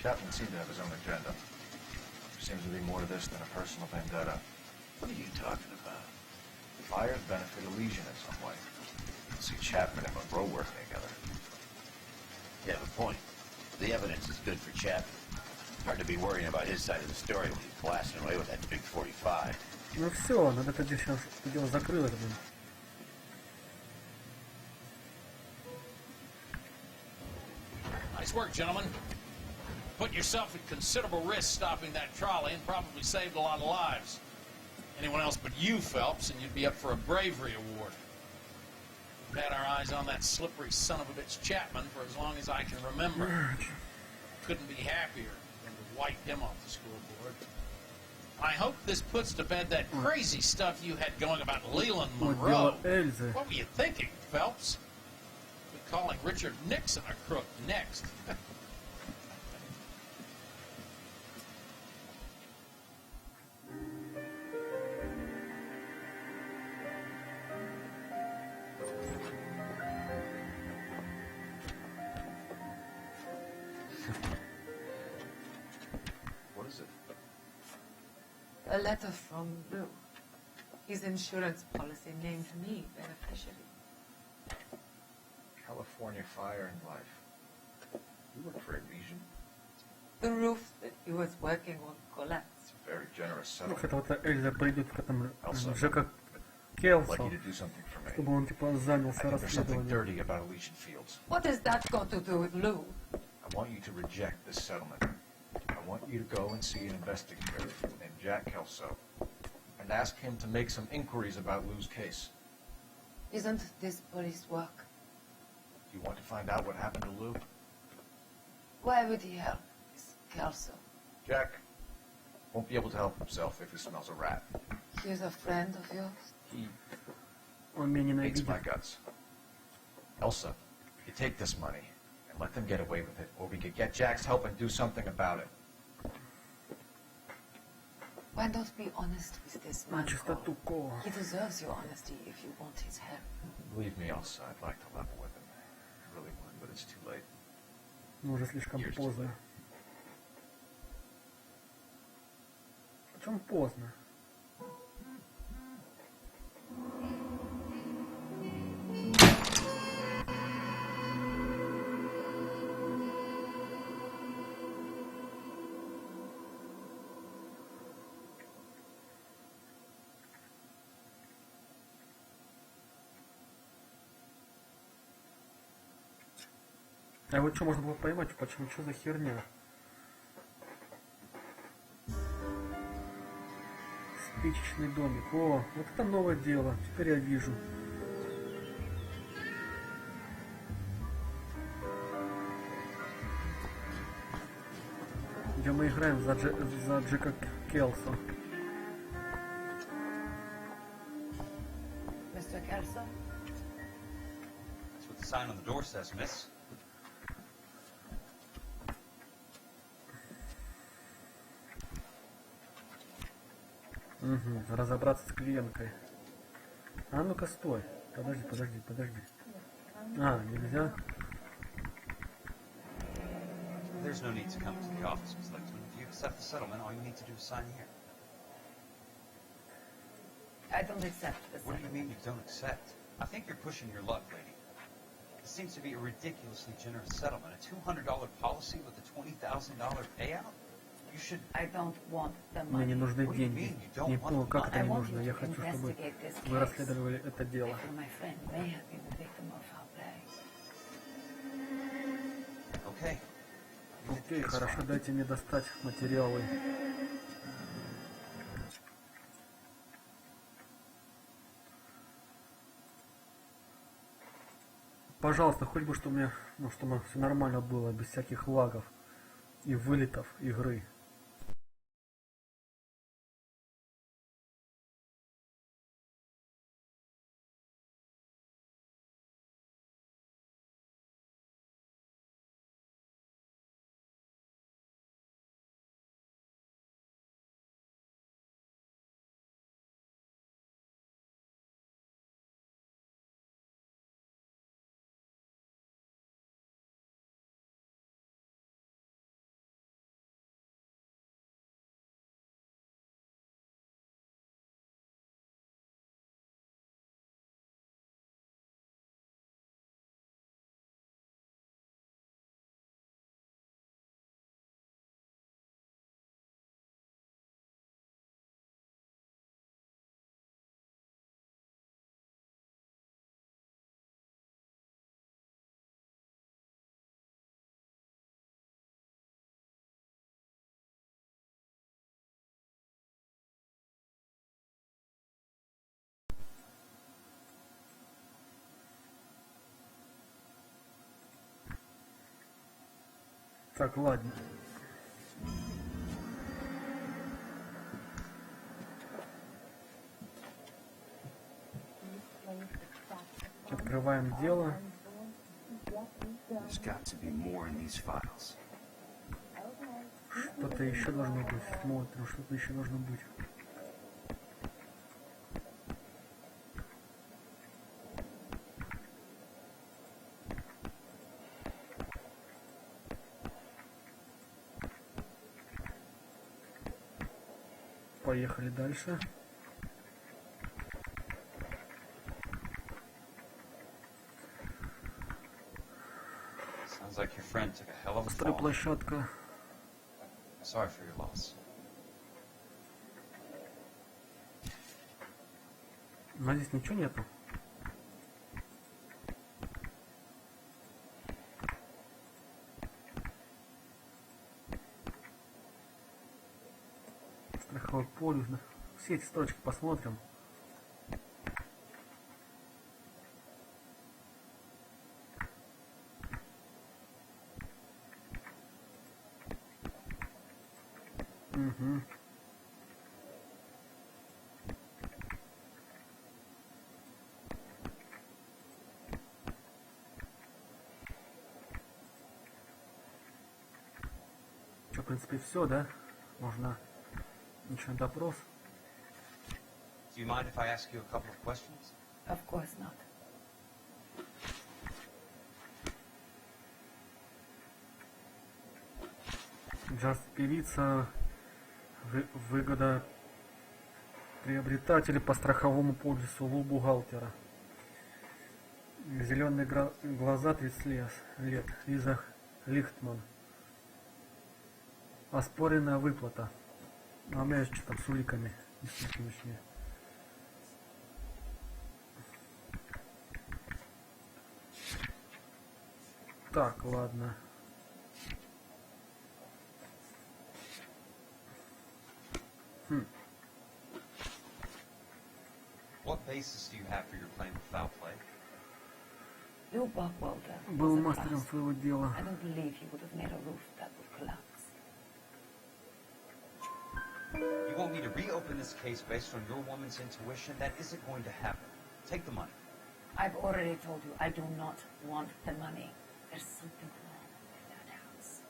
Chapman seemed to have his own agenda. There seems to be more to this than a personal vendetta. What are you talking about? Fires benefit Elysian in some way. See Chapman and Monroe working together. You have a point. The evidence is good for Chapman. Hard to be worrying about his side of the story when he's blasting away with that big 45. Ну все, надо это сейчас дело закрылось, блин. Nice work, gentlemen. Put yourself at considerable risk stopping that trolley and probably saved a lot of lives. Anyone else but you, Phelps, and you'd be up for a bravery award. We've had our eyes on that slippery son of a bitch Chapman for as long as I can remember. Couldn't be happier than to wipe him off the scoreboard. I hope this puts to bed that crazy stuff you had going about Leland Monroe. What were you thinking, Phelps? We're calling Richard Nixon a crook next. A letter from Lou. His insurance policy named me beneficiary. California Fire and Life. You work for Elysian? The roof that he was working on collapsed. It's a very generous Ну, settlement. это вот Эльза придет к этому Elsa, Жека I'd Келсу, like you to do something for me. чтобы он типа I занялся think there's something расследованием. dirty about Elysian Fields. What has that got to do with Lou? I want you to reject this settlement. I want you to go and see an investigator named Jack Kelso and ask him to make some inquiries about Lou's case. Isn't this police work? Do you want to find out what happened to Lou? Why would he help Miss Kelso? Jack won't be able to help himself if he smells a rat. He's a friend of yours? He Он меня hates ненавидит. my guts. Elsa, you take this money and let them get away with it, or we could get Jack's help and do something about it. Why not be honest with this На man? чистоту Кола. He deserves your honesty if you want his help. Believe me, Elsa, I'd like to level with him. I really would, but it's too late. Ну, уже слишком Years too поздно. late. В чем поздно? А вот что можно было поймать, почему, что за херня? Спичечный домик. О, вот это новое дело. Теперь я вижу. Где мы играем за Джека Келсо. Mr. Kelso? That's what the sign on the door says, miss. Угу, разобраться с клиенткой. А ну-ка стой. Подожди. А, нельзя. There's no need to come to the office, Miss Layton. If you accept the settlement, all you need to do is sign here. I don't accept this. What do you mean you don't accept? I think you're pushing your luck, lady. It seems to be a ridiculously generous settlement. A $200 policy with a $20,000 payout? You should... I don't want the Мне не money. нужны What do you деньги. mean you don't Не want понял, как the это I не want нужно. you Я to хочу, чтобы investigate this вы case. расследовали это I дело. feel my friend may have been the victim of foul play. Okay. Окей, хорошо, дайте мне достать материалы. Пожалуйста, хоть бы, что у меня, ну, чтобы все нормально было, без всяких лагов и вылетов игры. Так, ладно. Открываем дело. There's got to be more in these files. Что-то еще должно быть. Смотрим, что-то еще должно быть. поехали дальше. Sounds like your friend took a hell of a fall. Стройплощадка. Sorry for your loss. Но здесь ничего нету. Страховой полюс. Все эти строчки посмотрим. Угу. В принципе, все, да? Можно начать допрос. Do you mind if I ask you a couple of questions? Of course not. Джаз певица, выгода приобретателя по страховому полису у бухгалтера. Зеленые глаза 30 лет. Лиза Лихтман. Оспоренная выплата. А у меня что там с уликами? Точнее. Так, ладно. What basis do you have for your claim of foul play? You, Buckwalter, Был was a мастером craftsman. своего дела. I don't believe you would have made a roof that would collapse. You want me to reopen this case based on your woman's intuition? That isn't going to happen. Take the money. I've already told you I do not want the money. There's something wrong with that house.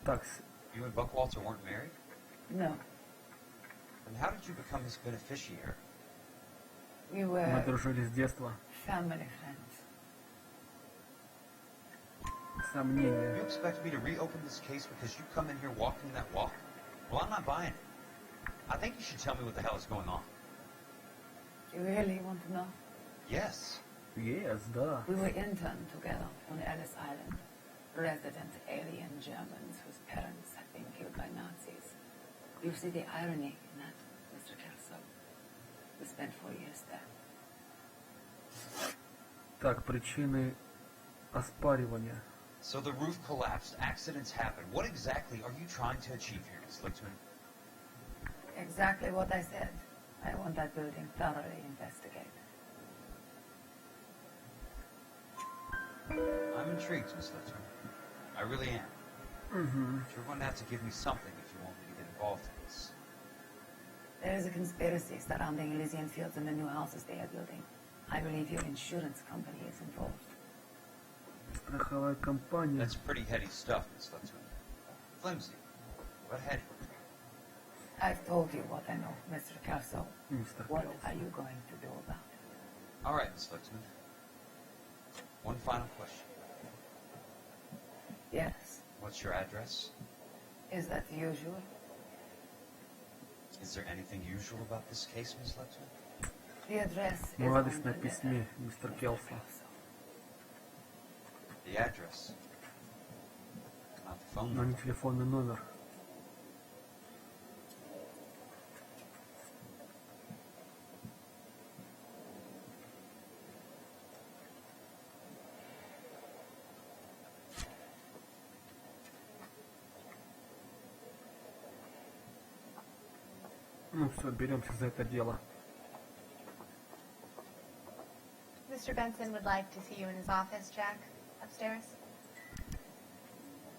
Так, You and Buckwalter weren't married? No, Then how did you become his beneficiary? we мы were дружили с детства. family friends. Сомнения. You expect me to reopen this case because you come in here walking that walk? Well, I'm not buying it. I think you should tell me what the hell is going on. Do you really want to know? Yes. Yes, да. We were interned together on Ellis Island. Resident alien Germans whose parents had been killed by Nazis. You see the irony in that, Mr. Kelso. We spent 4 years there. Так, причины оспаривания. So the roof collapsed, accidents happen. What exactly are you trying to achieve here, Miss Litzman? Exactly what I said. I want that building thoroughly investigated. I'm intrigued, Miss Litzman. I really am. But you're going to have to give me something if you want me to get involved in this. There is a conspiracy surrounding Elysian Fields and the new houses they are building. I believe your insurance company is involved. Страховая компания. That's pretty heady stuff, Miss Litzman. Flimsy, but heady. I've told you what I know, Mr. Kelso. Mr. What Kelso. are you going to do about it? All right, Miss Litzman. One final question. Yes. What's your address? Is that usual? Is there anything usual about this case, Miss Litzman? The address is Мой адрес on на the письме, letter, мистер Mr. Келсо. Kelso. The address. Not the phone Но number. не телефонный номер. Ну все, беремся за это дело. Mr. Benson would like to see you in his office, Jack. Upstairs.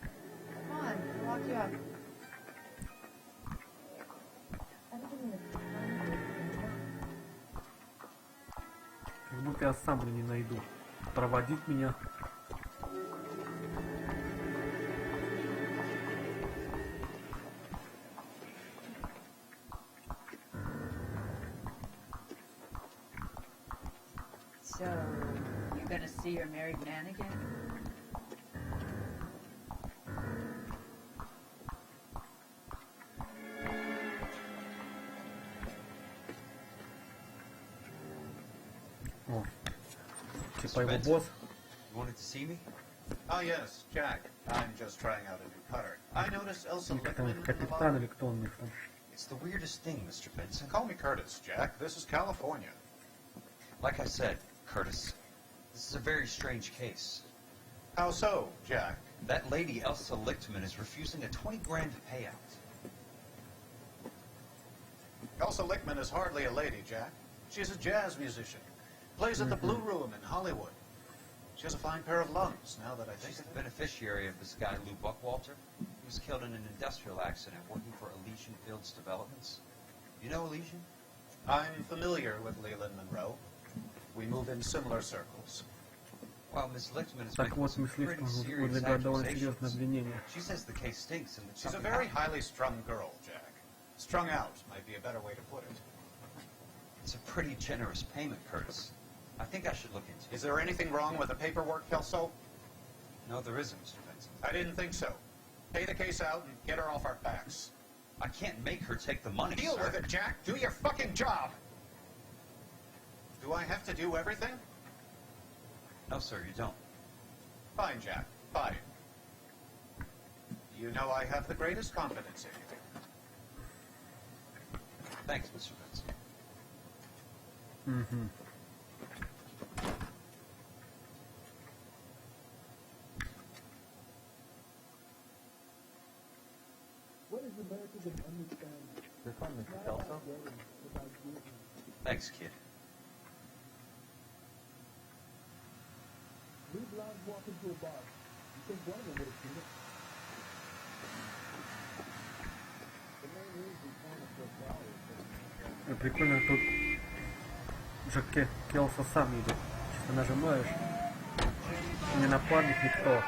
Come on, I'll walk you up. Как будто я сам не найду. Проводить меня. So, you gonna see your married man again? О, типа Mr. его Benson, босс. you wanted to see me? Oh, yes, Jack. I'm just trying out a new putter. I noticed Elsa Или кто-то, Lichtman in the капитан bar. или кто он у них там. It's the weirdest thing, Mr. Benson. Call me Curtis, Jack. This is California. Like I said, Curtis, this is a very strange case. How so, Jack? That lady, Elsa Lichtman, is refusing a 20 grand payout. Elsa Lichtman is hardly a lady, Jack. She's a jazz musician. Plays at the Blue Room in Hollywood. She has a fine pair of lungs, now that I think She's of the it. beneficiary of this guy, Lou Buckwalter. He was killed in an industrial accident working for Elysian Fields Developments. You know Elysian? I'm familiar with Leland Monroe. We move in similar circles. Well, Miss Lichtman is Так making вот, some мы pretty слишком serious выдвигаем довольно серьезное accusations. обвинение. She says the case stinks and that She's a something very happened. highly strung girl, Jack. Strung out might be a better way to put it. It's a pretty generous payment, Curtis. I think I should look into it. Is there anything wrong with the paperwork, Kelso? No, there isn't, Mr. Benson. I didn't think so. Pay the case out and get her off our backs. I can't make her take the money, Deal sir. with it, Jack. Do your fucking job. Do I have to do everything? No, sir, you don't. Fine, Jack. Fine. You know I have the greatest confidence in you. Thanks, Mr. Benson. Угу. Thanks, kid. Прикольно, тут уже Келса сам едет. Чисто нажимаешь. Не напарник, никто.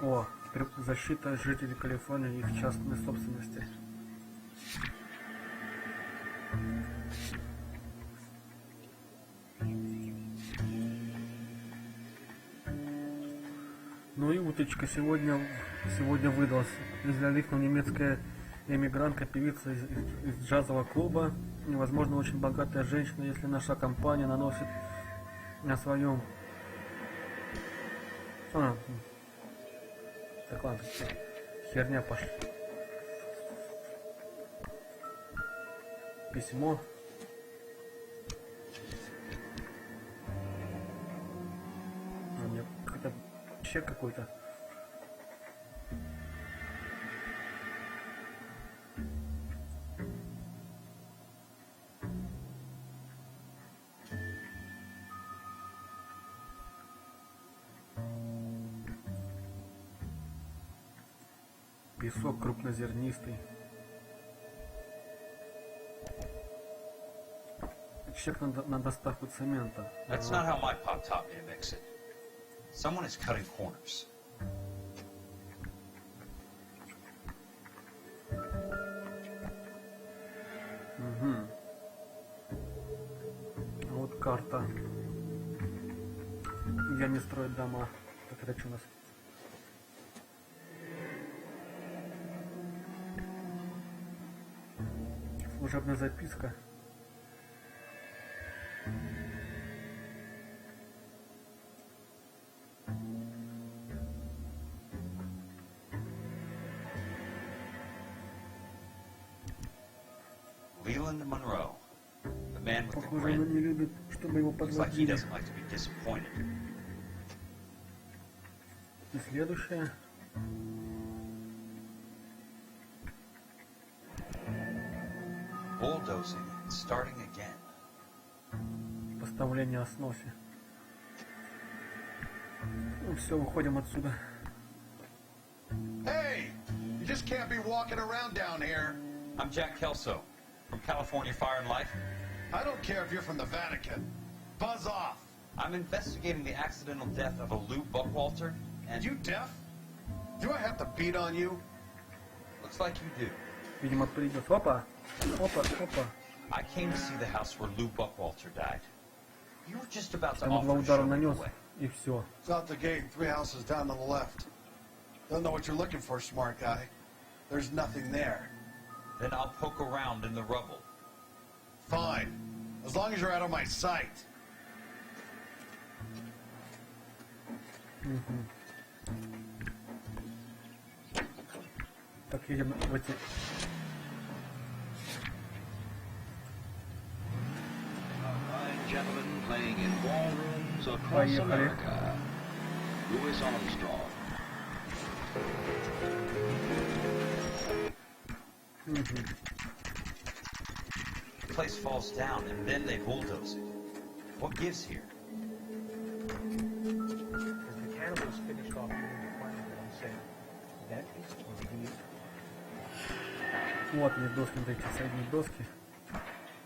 О, теперь защита жителей Калифорнии и их частной собственности. Ну и уточка сегодня выдалась. Лиза Лихтман, немецкая эмигрантка, певица из джазового клуба. Невозможно, очень богатая женщина, если наша компания наносит на своем... Так ладно, херня пошла. Письмо. У меня какой-то чек какой-то. Песок крупнозернистый. Чек на доставку цемента. That's not how my pop taught me to mix it. Someone is cutting corners. Угу. Вот карта. Я не строить дома. Так это что у нас? Служебная записка. Leland Monroe, the man with the Похоже, он grin. не любит, чтобы его Looks like he подводили. doesn't like to be disappointed. И следующее. Bulldozing and starting again. Поставление о сносе. Ну все, выходим отсюда. Hey, you just can't be walking around down here. I'm Jack Kelso from California Fire and Life. I don't care if you're from the Vatican. Buzz off. I'm investigating the accidental death of a Lou Buckwalter, and you deaf? Do I have to beat on you? Looks like you do. Видимо, придет. Опа! Опа, опа. I came to see the house where Lou Buckwalter died. You were just about to Там два offer to удара show me the нанес, way. и все. It's out the gate, 3 houses down to the left. Don't know what you're looking for, smart guy. There's nothing there. Then I'll poke around in the rubble. Fine. As long as you're out of my sight. Так, едем в эти... Gentlemen playing in ballrooms across Поехали. America. Louis Armstrong. The place falls down, and then they bulldoze it. What gives here? The cannibals finished off the planet on sale. That is revealed. Вот мне доски, вот эти средние доски.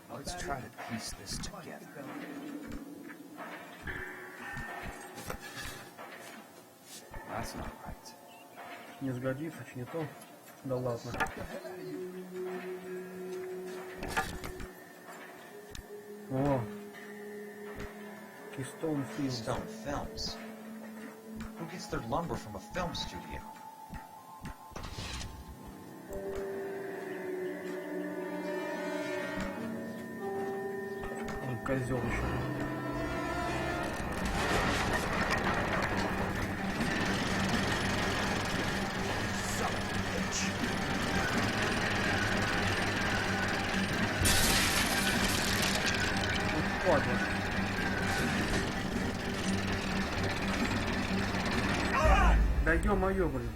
Let's try to piece this together. That's not right. Не сгодится, че не то. Да ладно. О! Keystone Films. Keystone Films. Who gets their lumber from a film studio? Он козел еще. Падла. Да ё-моё, блин.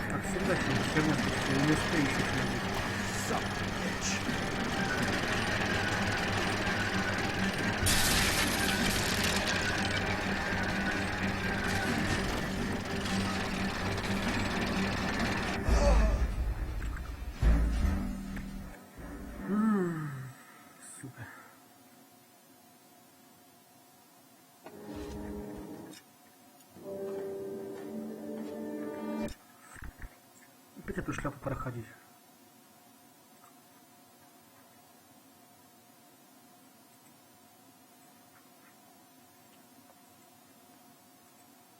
Как всегда, все не успеешь. Сука. Опять эту шляпу проходить.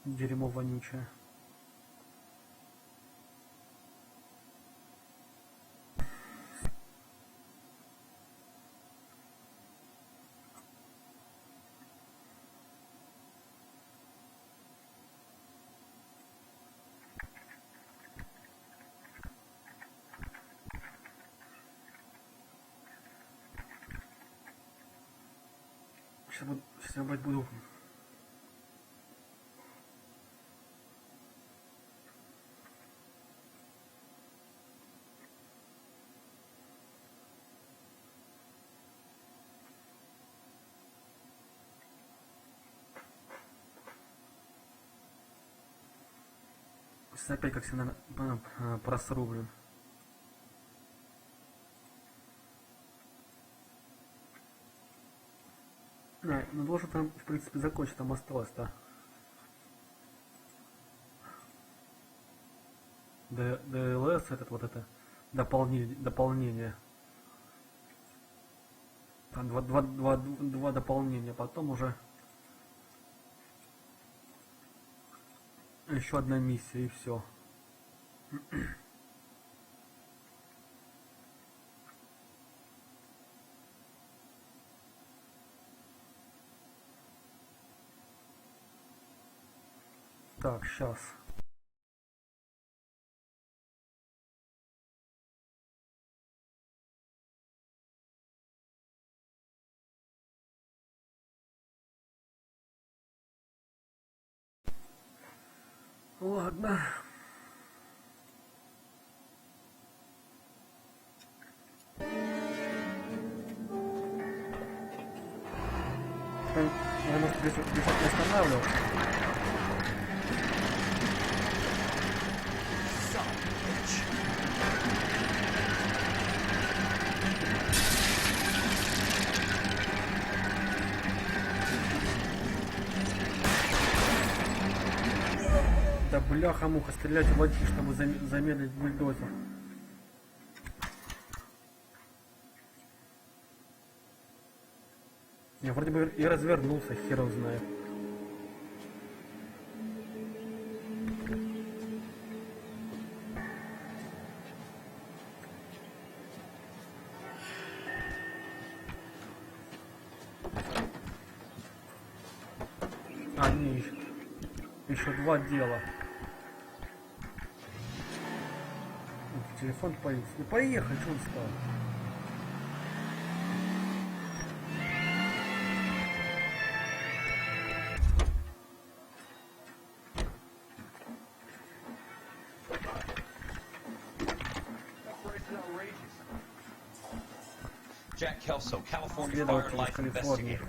Дерьмо вонючее. Сейчас я буду. Сейчас опять как всегда просру, блин. Да, ну должен там, в принципе, закончить, там осталось-то. ДЛС, этот вот это дополнение. Там два дополнения, потом уже еще одна миссия и все. Так, сейчас. Ладно. Я, может, здесь не останавливался. Да бляха-муха, стрелять в локи, чтобы замедлить бульдозер. Я вроде бы и развернулся, хер его знает. А, не, еще два дела. Телефон появился. Ну поехали, что он стал? Jack Kelso, California Fire and Life Investigator.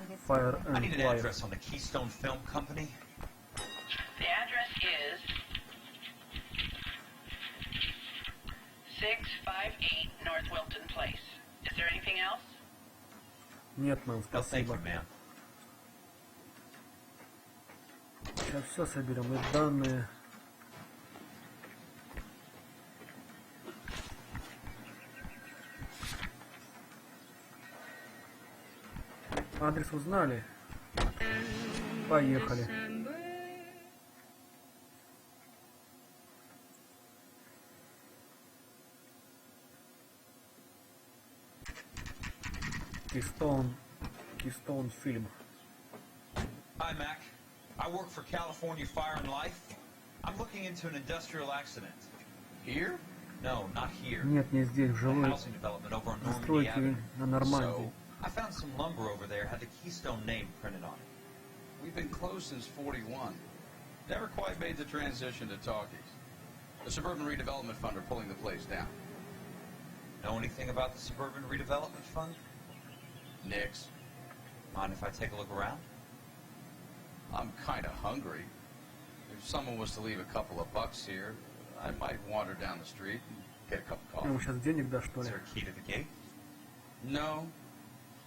I need an address on the Keystone Film Company. The address is 658 North Wilton Place. Is there anything else? Нет, мам, No, thank спасибо. you, ma'am. Сейчас все соберем, и данные. Адрес узнали? Поехали. Keystone фильм. Hi, Mac. I work for California Fire and Life. I'm looking into an industrial accident. Here? No, not here. Нет, не здесь, в A жилой housing development over on Normandy застройке Avenue. на Нормандии. So, I found some lumber over there had the Keystone name printed on it. We've been closed since 41. Never quite made the transition to talkies. The Suburban Redevelopment Fund are pulling the place down. Know anything about the Suburban Redevelopment Fund? Nix. Mind if I take a look around? I'm kind of hungry. If someone was to leave a couple of bucks here, I might wander down the street and get a cup of Ему coffee. сейчас денег дашь, что Is ли? there a key to the gate? No.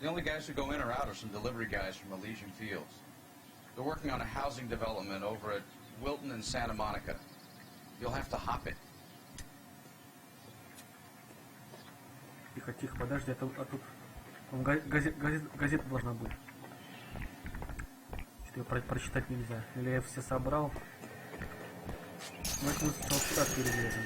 The only guys who go in or out are some delivery guys from Elysian Fields. They're working on a housing development over at Wilton and Santa Monica. You'll have to hop it. Тихо, тихо, подожди, а тут там газета должна быть. Что ее прочитать нельзя. Или я все собрал. Ну это мы сюда перелезем.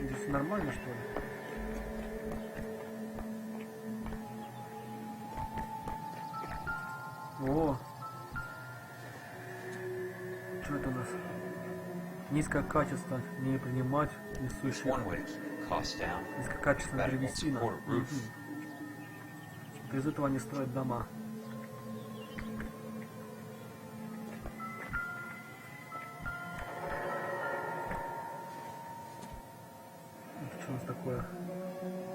Здесь нормально, что ли? О! Что это у нас? Низкое качество, не принимать несущие. One way to keep costs down. Низкокачественная Better won't древесина. support a roof. Без этого они строят дома. Это что у нас такое?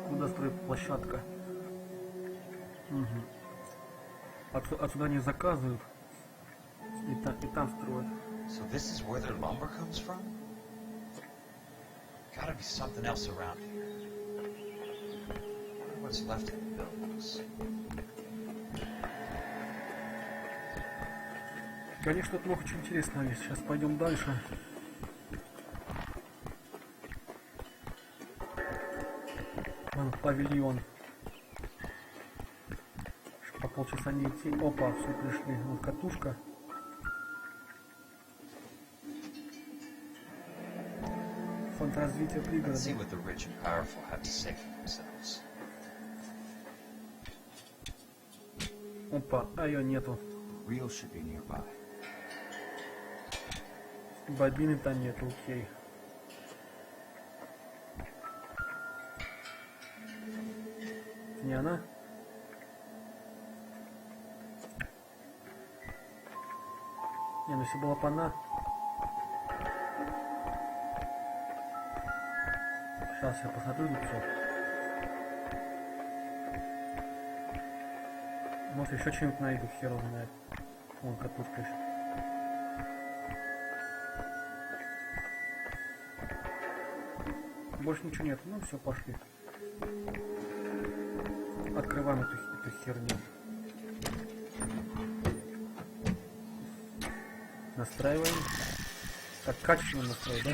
Куда строит площадка? Угу. Отсюда они заказывают. И там строят. So this is where their lumber comes from? Gotta be something else around here. Wonder what's left in the buildings. Конечно, это очень интересно есть. Сейчас пойдем дальше. Вон павильон. По полчаса не идти. Опа, все пришли. Вот катушка. Фонд развития Let's пригорода. see what the rich and powerful have to say for themselves. Опа, а ее нету. Rio should be nearby. Бобины-то нет, окей. Не она? Не, ну если была бы она. Сейчас я посмотрю лицо. Может еще что-нибудь найду, хер его знает. Вон катушка еще. Больше ничего нет. Ну все, пошли. Открываем эту херню. Настраиваем. Так, качественно настроить, да?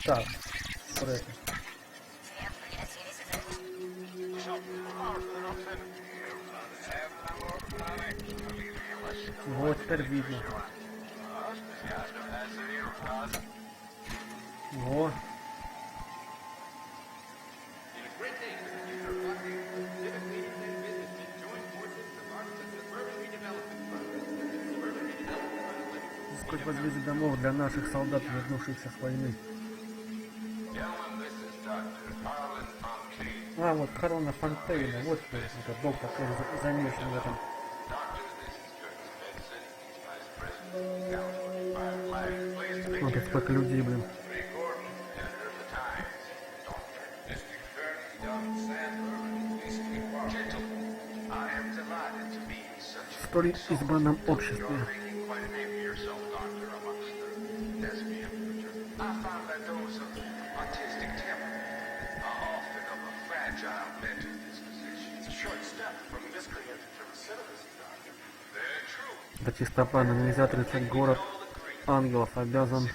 Так, что это? Вот теперь видно. Во. Сколько возле домов для наших солдат, вернувшихся с войны. А, вот Карлона Фонтейна, вот этот доктор тоже замешан в этом. Вот тут сколько людей, блин. В столь избранном обществе. Батистопана, нельзя отрицать, город ангелов обязан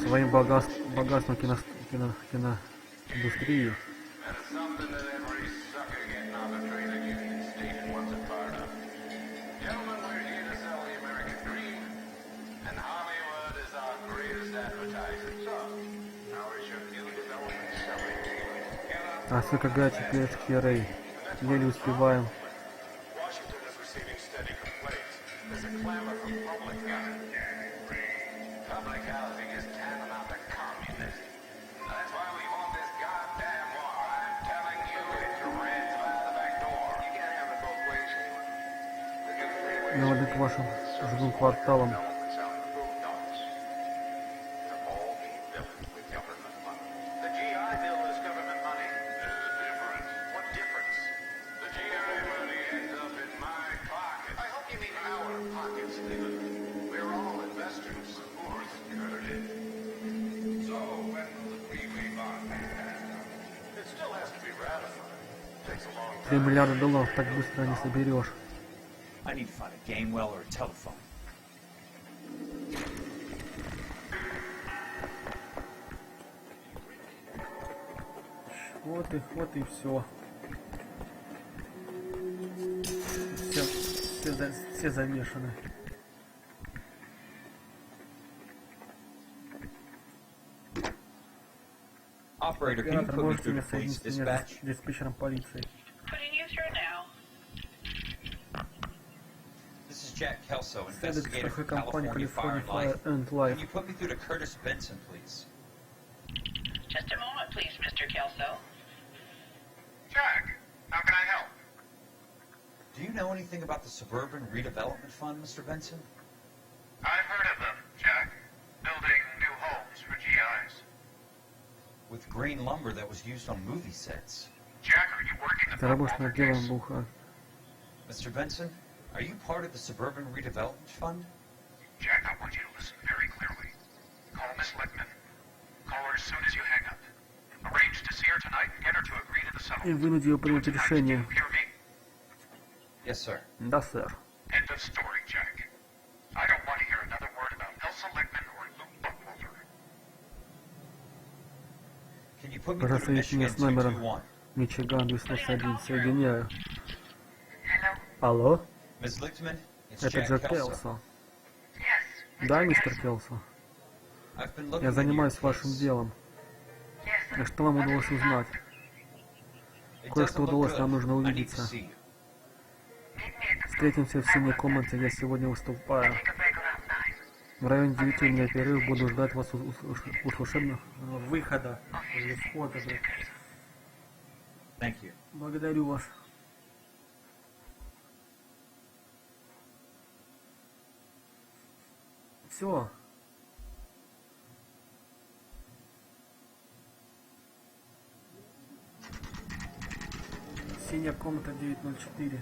своим богатством киноиндустрии. А все когда теперь Рэй, еле успеваем. Наводит к вашим жилым кварталам. $3 миллиарда так быстро не соберешь. I need to find a game well or a telephone. Вот и все. Все замешаны. Operator, can you put me through to police dispatch? С диспетчером полиции. Putting you through now. This is Jack Kelso, Следует investigator for компания California Fire California and Fire and Life. Life. Can you put me through to Curtis Benson, please? Just a moment, please, Mr. Kelso. Jack, how can I help? Do you know anything about the Suburban Redevelopment Fund, Mr. Benson? I've heard of them, Jack. Building new homes for GIs. With green lumber that was used on movie sets. Jack, are you working the Ты работаешь над делом Буха. Mr. Benson, are you part of the Suburban Redevelopment Fund? Jack, I want you to listen very clearly. Call Miss Lickman. Call her as soon as you hang up. Arrange to see her tonight and get her to agree to the И settlement. вынуди ее принять решение. Hear me? Yes, sir. Да, сэр. End of story, Jack. I don't want to hear another word about Elsa Lickman or Luke Buckwalter. Can you put me through to Соедините меня Michigan с номером 221? Мичиган 221. Соединяю. Алло? Ms. Lichtman, it's Это Jack Джек Kelso. Келсо. Да, мистер Келсо. Я занимаюсь вашим делом. А что вам удалось узнать? Кое-что удалось, нам нужно увидеться. Встретимся в синей комнате, я сегодня выступаю. В районе 9 у меня перерыв, буду ждать вас у служебных выхода или входа. Благодарю вас. Все. Синяя комната 904.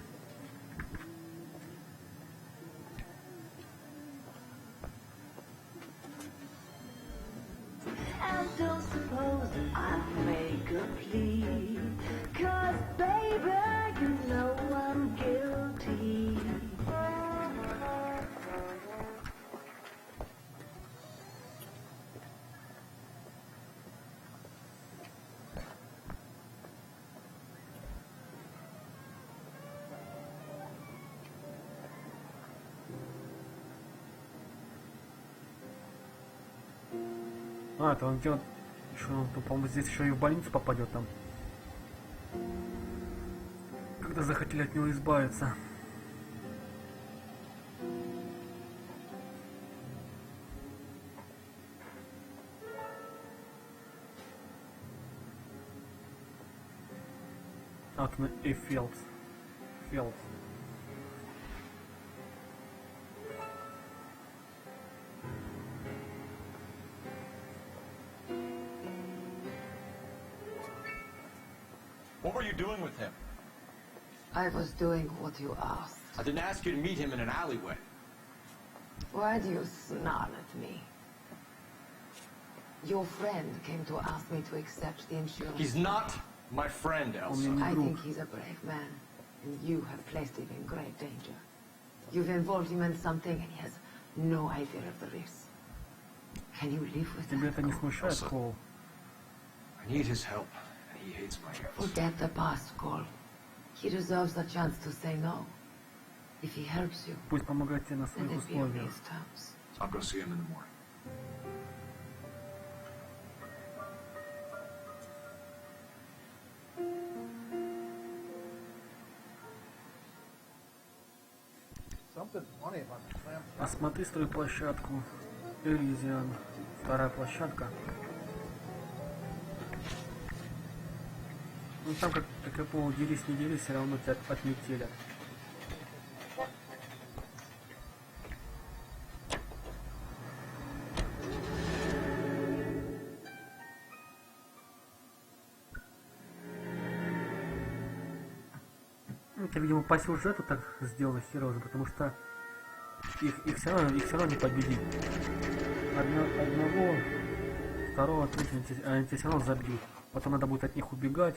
And don't suppose I make a plea, 'cause baby, you know I'm guilty. А, это он делает... Еще, по-моему, здесь еще и в больницу попадет там. Когда захотели от него избавиться. Атомный Эффелд. Фелд. What were you doing with him? I was doing what you asked. I didn't ask you to meet him in an alleyway. Why do you snarl at me? Your friend came to ask me to accept the insurance. He's not my friend, Elsa. I think he's a brave man, and you have placed him in great danger. You've involved him in something, and he has no idea of the risk. Can you live with Тебя это не смущает, Elsa. Коул? I need his help, and he hates my guts. Forget the past, Cole. He deserves a chance to say no. If he helps you, Пусть помогает тебе на then своих it be on условиях. his terms. I'll go see him in the morning. Something funny about the slam. Осмотри стройплощадку. Элизиан. Вторая площадка. Ну там, как я понял, делись, не делись, все равно тебя отметили. Это, видимо, по сюжету так сделано херово, потому что их все равно не победить. Одного, второго, третьего, они тебя все равно забьют. Потом надо будет от них убегать.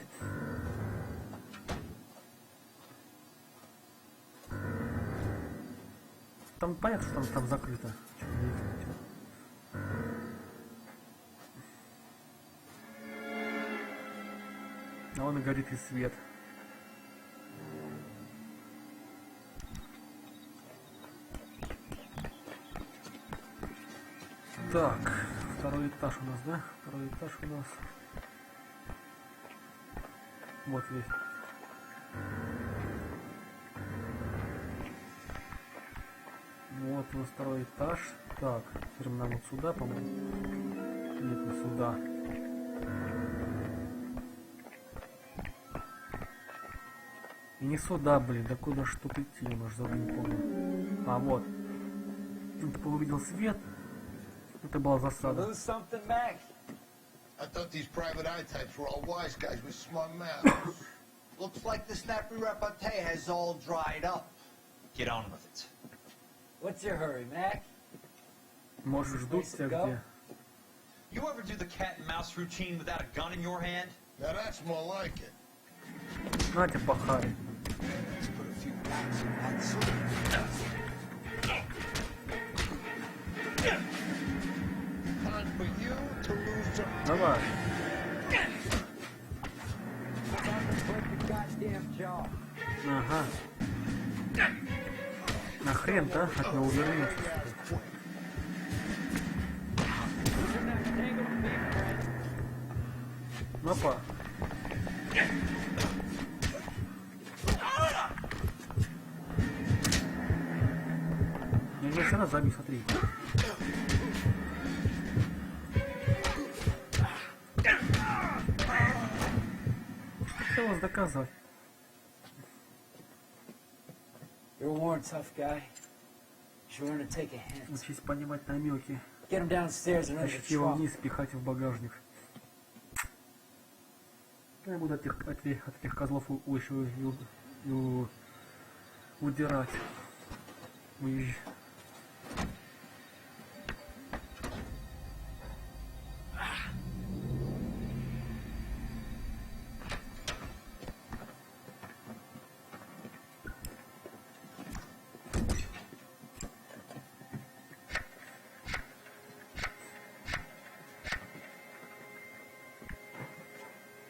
Там понятно, что там закрыто. А он и горит и свет. Так, второй этаж у нас, да? Второй этаж у нас. Вот здесь. Вот у нас второй этаж. Так, теперь нам вот сюда, по-моему. Нет, не сюда. И не сюда, блин, да куда ж тут идти, я уже не помню. А вот. Ты увидел свет. Это была засада. I thought these private eye types were all wise guys with smart mouths. Looks like the snappy repartee has all dried up. Get on with it. What's your hurry, Mac? Можешь ждать тебя где? You ever do the cat and mouse routine without a gun in your hand? Now that's more like it. На тебе пахай. Let's put a few pounds in that suit. Time for you to lose some. Давай. Ага. Нахрен-то от него увернуться. Опа. Я все равно забил, смотри. Хотелось доказать. You're a worn, tough guy. You learn to take a hint. Учись понимать намеки. Get him downstairs and under the Тащить его trunk. вниз, пихать в багажник. Я буду от этих козлов удирать. Уезжать.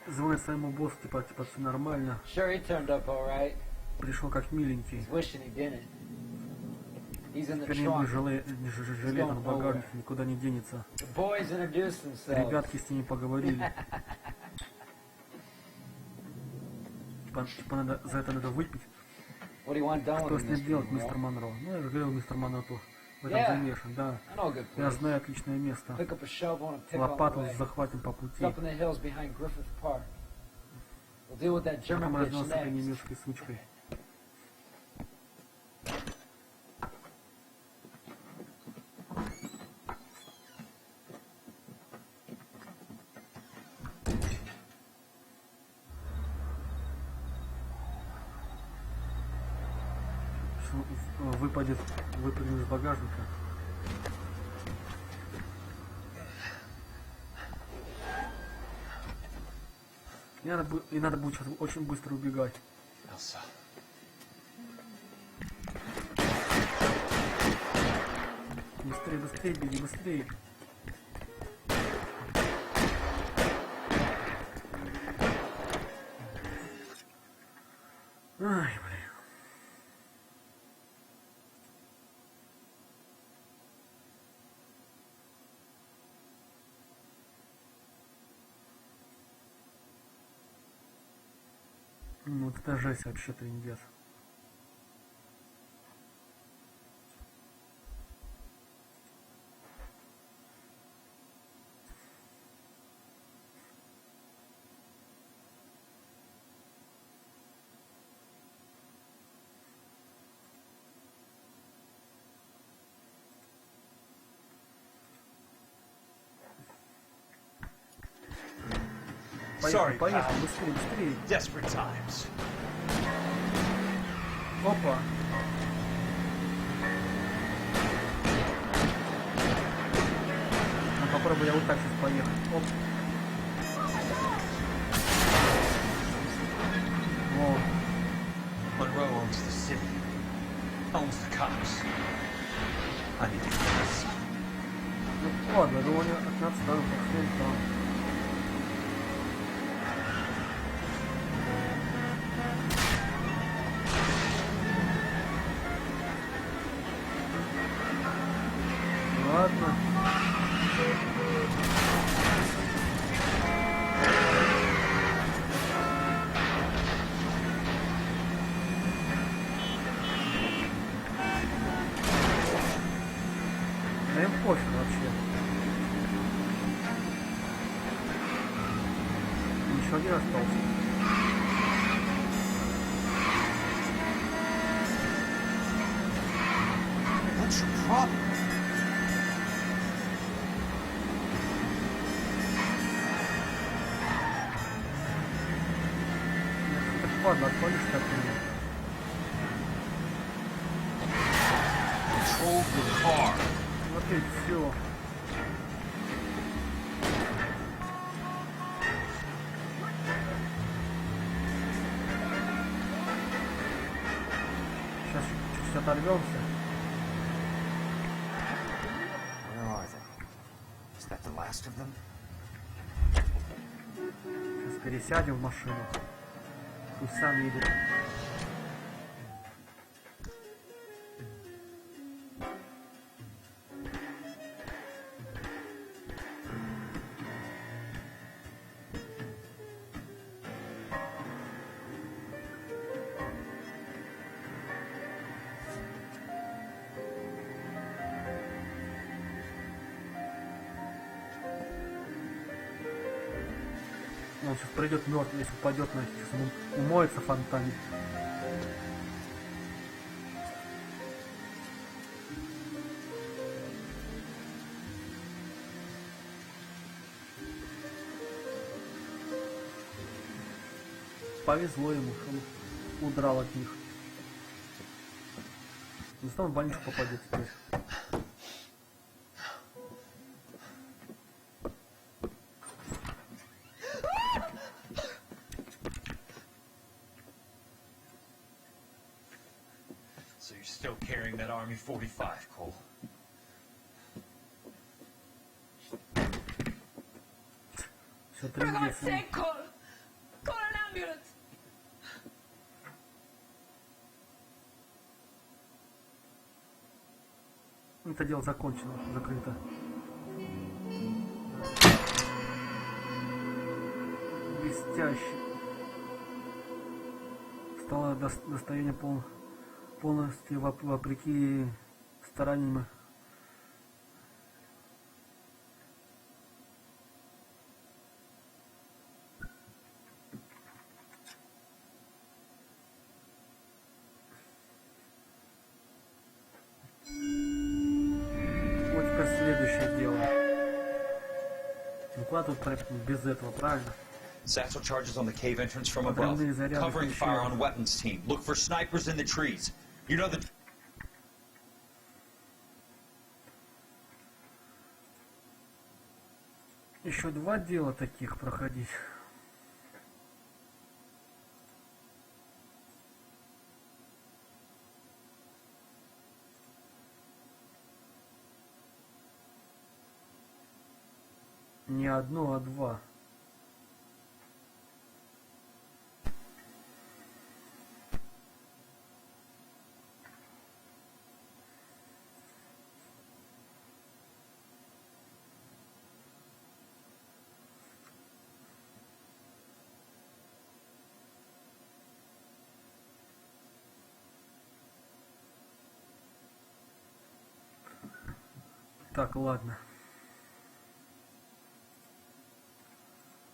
Звонит своему боссу, типа все нормально. Sure, he turned up all right. Пришел как миленький. Wishing he didn't. He's in the Теперь не будет trunk. жалеть, он в багажнике никуда не денется. The boys introduced themselves. Ребятки с ними поговорили. Типа за это надо выпить. What do you want done Что with с him, ним Mr. делать, Monroe? мистер Монро? Ну, я же говорил, мистер Монро в этом Yeah. замешан, да. I know a good Я place. знаю отличное место. Pick up a shovel and a pick on the Лопату way. захватим по It's пути. up in the hills behind Griffith Park. We'll deal with that German Потом bitch разнес этой next. немецкой сучкой. Выпадет из багажника. И надо будет сейчас очень быстро убегать. Elsa. Быстрее, быстрее, беги, быстрее. Ай, блин. Ну, вот это жесть вообще, трындец. Sorry, Поехали, pal. быстрее, быстрее. Desperate times. Опа. Ну, попробую я вот так сейчас поехать. Оп. О. Monroe owns the city. Owns the cops. I need to get this. Ну ладно, я думаю, от нас там пошли там. Ладно. Да им пофиг вообще. Еще один остался. What's your problem? Ладно, отвалишь так меня. Control the car. Смотри, все. Сейчас чуть-чуть оторвемся. Where are they? Is that the last of them? Сейчас пересядем в машину. Пусть сам едет. Он сейчас придет мертвый, если упадет на сейчас умоется в фонтане. Повезло ему, что он удрал от них. Зато он в больницу попадет теперь. So you're still carrying that Army 45, Cole? Все For God's sake, Cole! Call an ambulance! Это дело закончено, закрыто. Блестяще. Стало достоянием полностью вопреки стараниям. Вот теперь следующее дело. Ну куда тут без этого, правильно? Satchel charges on the cave entrance from above. Covering fire on weapons team. Look for snipers in the trees. You know the... Еще 2 дела таких проходить. Не одно, а 2. Так, ладно.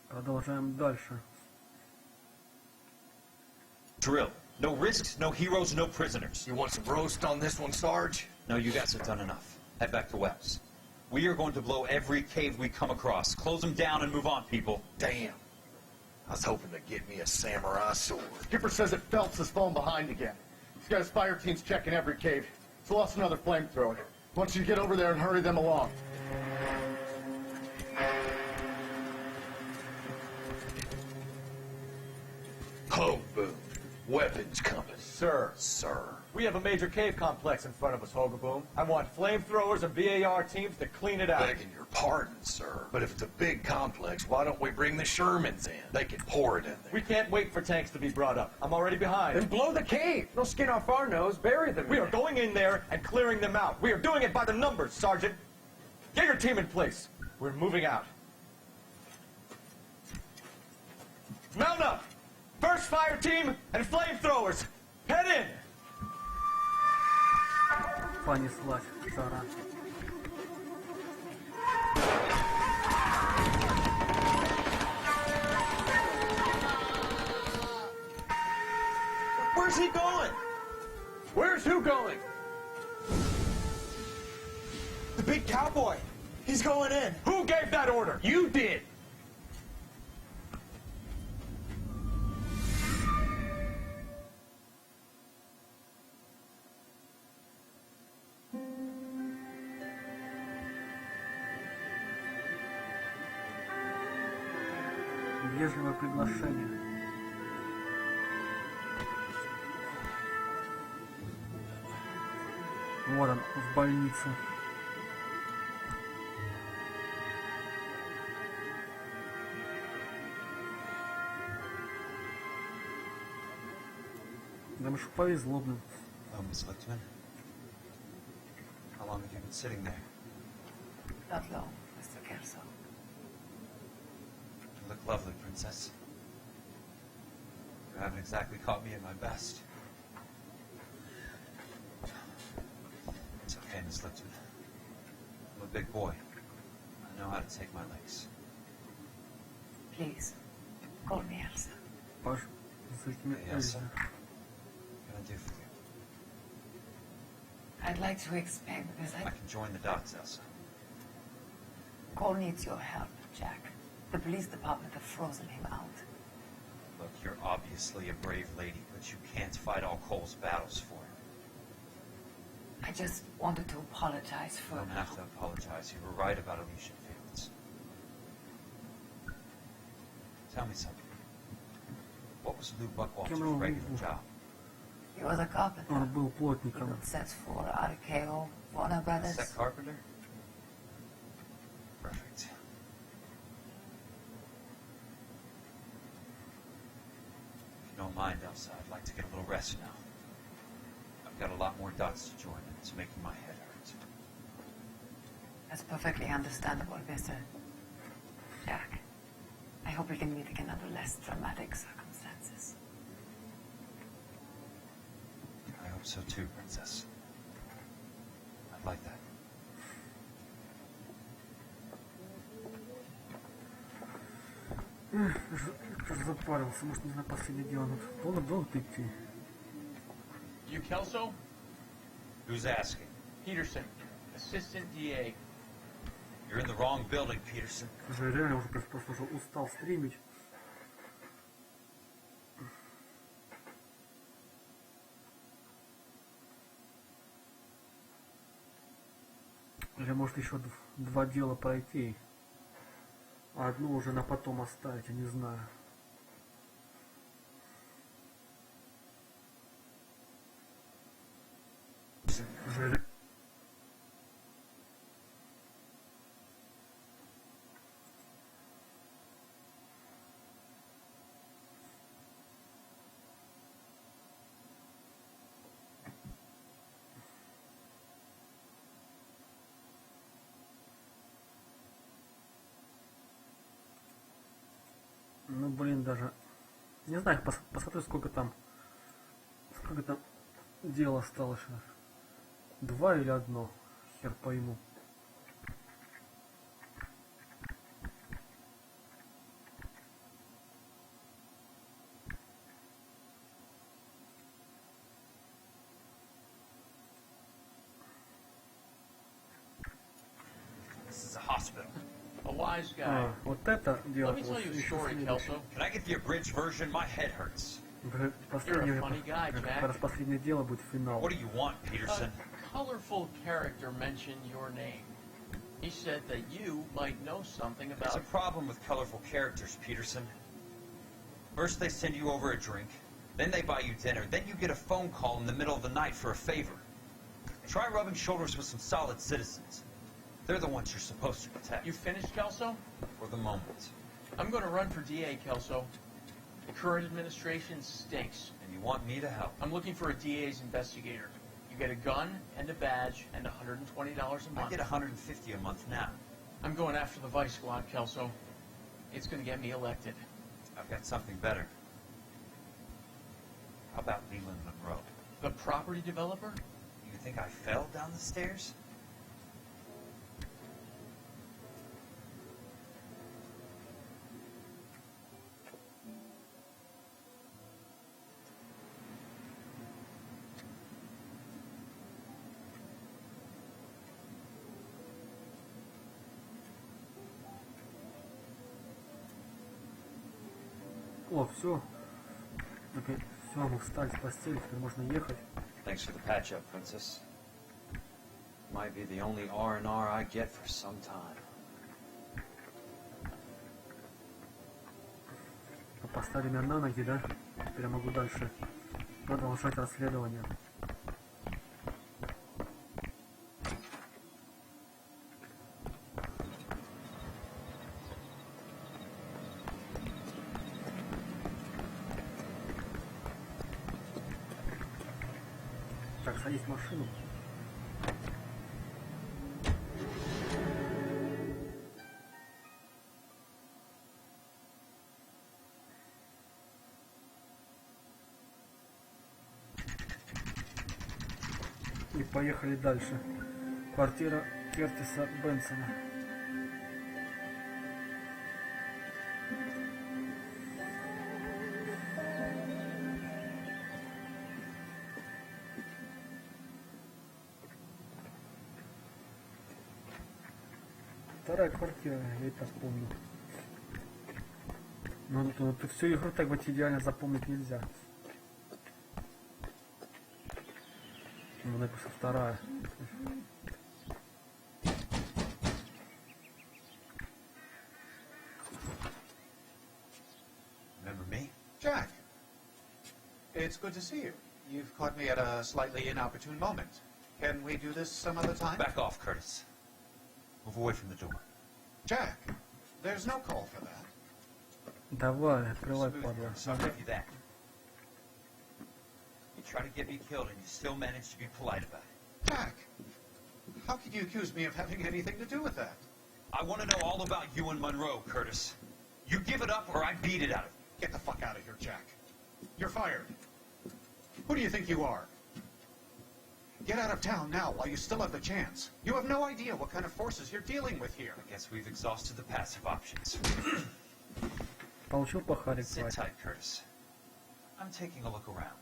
Продолжаем дальше. Drill. No risks, no heroes, no prisoners. You want some roast on this one, Sarge? No, you guys have done enough. Head back to Webs. We are going to blow every cave we come across. Close them down and move on, people. Damn. I was hoping to get me a samurai sword. Skipper says that Phelps has fallen behind again. He's got his fire teams checking every cave. He's lost another flamethrower. I want you to get over there and hurry them along. Oh, boom. Weapons compass. Sir. We have a major cave complex in front of us, Hogaboom. I want flamethrowers and BAR teams to clean it out. Begging your pardon, sir. But if it's a big complex, why don't we bring the Shermans in? They can pour it in there. We can't wait for tanks to be brought up. I'm already behind. Then blow the cave. No skin off our nose. Bury them. We are going in there and clearing them out. We are doing it by the numbers, Sergeant. Get your team in place. We're moving out. Mount up! First fire team and flamethrowers! Head in! Понеслась жара. Where's he going? Where's who going? The big cowboy. He's going in. Who gave that order? You did. Вежливое приглашение. Вот он, в больнице. Да мне повезло, блин. Miss Lichtman. How long have you been sitting there? Not long, Mr. Kelso. You look lovely, Princess. You haven't exactly caught me at my best. It's okay, Miss Lichtman. I'm a big boy. I know how to take my licks. Please, Call me Elsa. Паш, с этими Эльза. I'd like to explain because I can join the dots, Elsa. Cole needs your help, Jack. The police department have frozen him out. Look, you're obviously a brave lady, but you can't fight all Cole's battles for him. I just wanted to apologize for... You don't have to apologize. You were right about Elysian Fields. Tell me something. What was Lou Buckwalter's regular job? He was a carpenter. Он был плотником. He built sets for RKO, Warner Brothers. Set carpenter? Perfect. If you don't mind, Elsa, I'd like to get a little rest now. I've got a lot more dots to join, and it's making my head hurt. That's perfectly understandable, Mr. Jack. I hope we can meet again under less dramatic circumstances. I hope so too, Princess. I'd like that. Эх, запарился, может, не на последнее дело. Долго идти. You Kelso? Who's asking? Peterson, assistant DA. You're in the wrong building, Peterson. Уже реально просто уже устал стримить. Или может еще два дела пройти. А одно уже на потом оставить, я не знаю. Уже... Ну блин, даже не знаю, посмотрю сколько там дел осталось. 2 или 1, хер пойму. This is a hospital. A wise guy. Вот это дело. Let me tell you a story, Kelso. Can I get the abridged version? My head hurts. Последнее дело будет финал. What do you want, Peterson? A colorful character mentioned your name. He said that you might know something about... There's a problem with colorful characters, Peterson. First they send you over a drink, then they buy you dinner, then you get a phone call in the middle of the night for a favor. Try rubbing shoulders with some solid citizens. They're the ones you're supposed to protect. You finished, Kelso? For the moment. I'm going to run for DA, Kelso. The current administration stinks. And you want me to help? I'm looking for a DA's investigator. You get a gun and a badge and $120 a month. I get $150 a month now. I'm going after the Vice Squad, Kelso. It's going to get me elected. I've got something better. How about Leland Monroe? The property developer? You think I fell down the stairs? О, все. Опять все, мы встали с постели, теперь можно ехать. Thanks for the patch-up, Princess. Might be the only R&R I get for some time. Поставили меня на ноги, да? Теперь я могу дальше продолжать расследование. Так, садись в машину. И поехали дальше. Квартира Кертиса Бенсона. Вторая квартира, я это вспомнил. Ну, ты всю игру так вот идеально запомнить нельзя. Ну, написано вторая. Remember me? Jack. It's good to see you. You've caught me at a slightly inopportune moment. Can we do this some other time? Back off, Curtis. Move away from the door. Jack, there's no call for that. Давай, открывай, падла. I'll give you that. You try to get me killed and you still manage to be polite about it. Jack, how could you accuse me of having anything to do with that? I want to know all about you and Monroe, Curtis. You give it up or I beat it out of you. Get the fuck out of here, Jack. You're fired. Who do you think you are? Get out of town now while you still have the chance. You have no idea what kind of forces you're dealing with here. I guess we've exhausted the passive options. Получил по харе, Sit tight, Curtis. I'm taking a look around.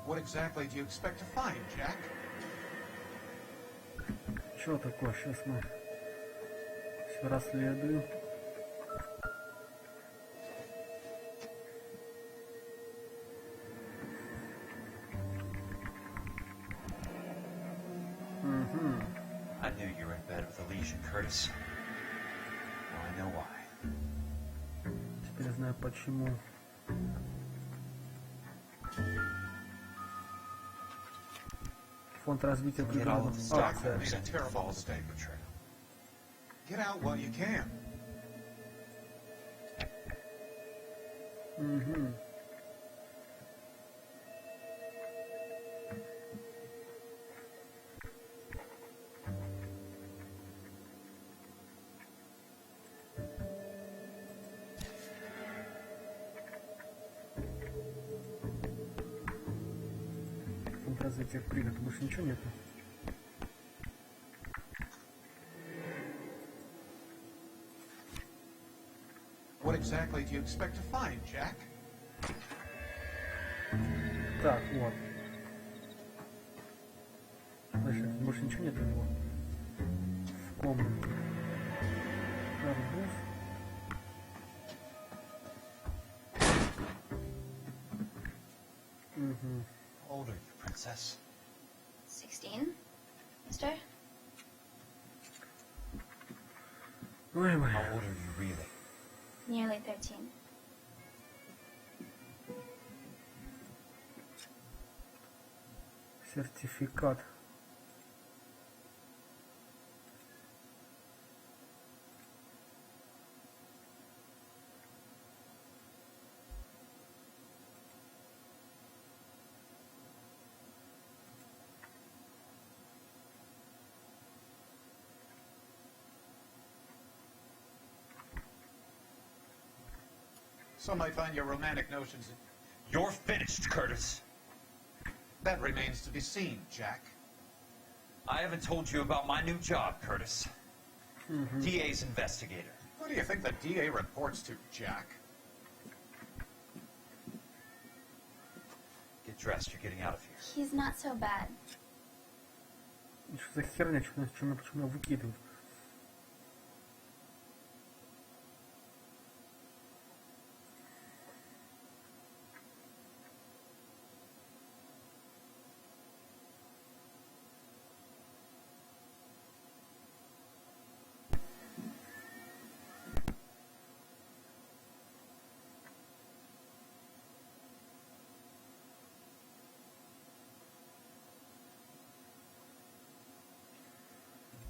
What exactly do you expect to find, Jack? Что такое? Сейчас мы все расследуем. I knew you were in bed with the Legion, Curtis. Now I know why. Теперь знаю почему. Фонд развития пригодных акций. Made a terrible mistake. Get out while you can. Фонд развития пригод. Больше ничего нету. What exactly do you expect to find, Jack? Так, вот. Значит, больше ничего нет у него. В комнате. Арбуз. How old are you, Princess? 16, mister? Ой, ой. How old are you really? Nearly 13. Сертификат. Some might find your romantic notions. You're finished, Curtis. That remains to be seen, Jack. I haven't told you about my new job, Curtis. DA's investigator. Who do you think the DA reports to, Jack? Get dressed, you're getting out of here. He's not so bad. Что за херня? Почему выкидывают?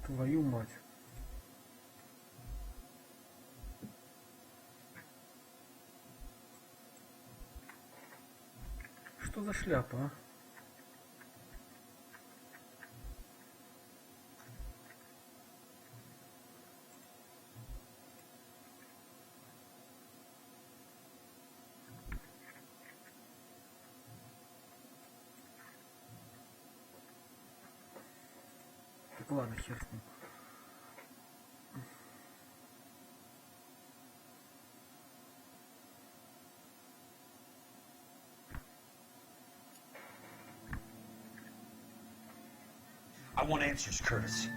Твою мать. Что за шляпа, а? Ладно, хер с ним. I want answers, Curtis.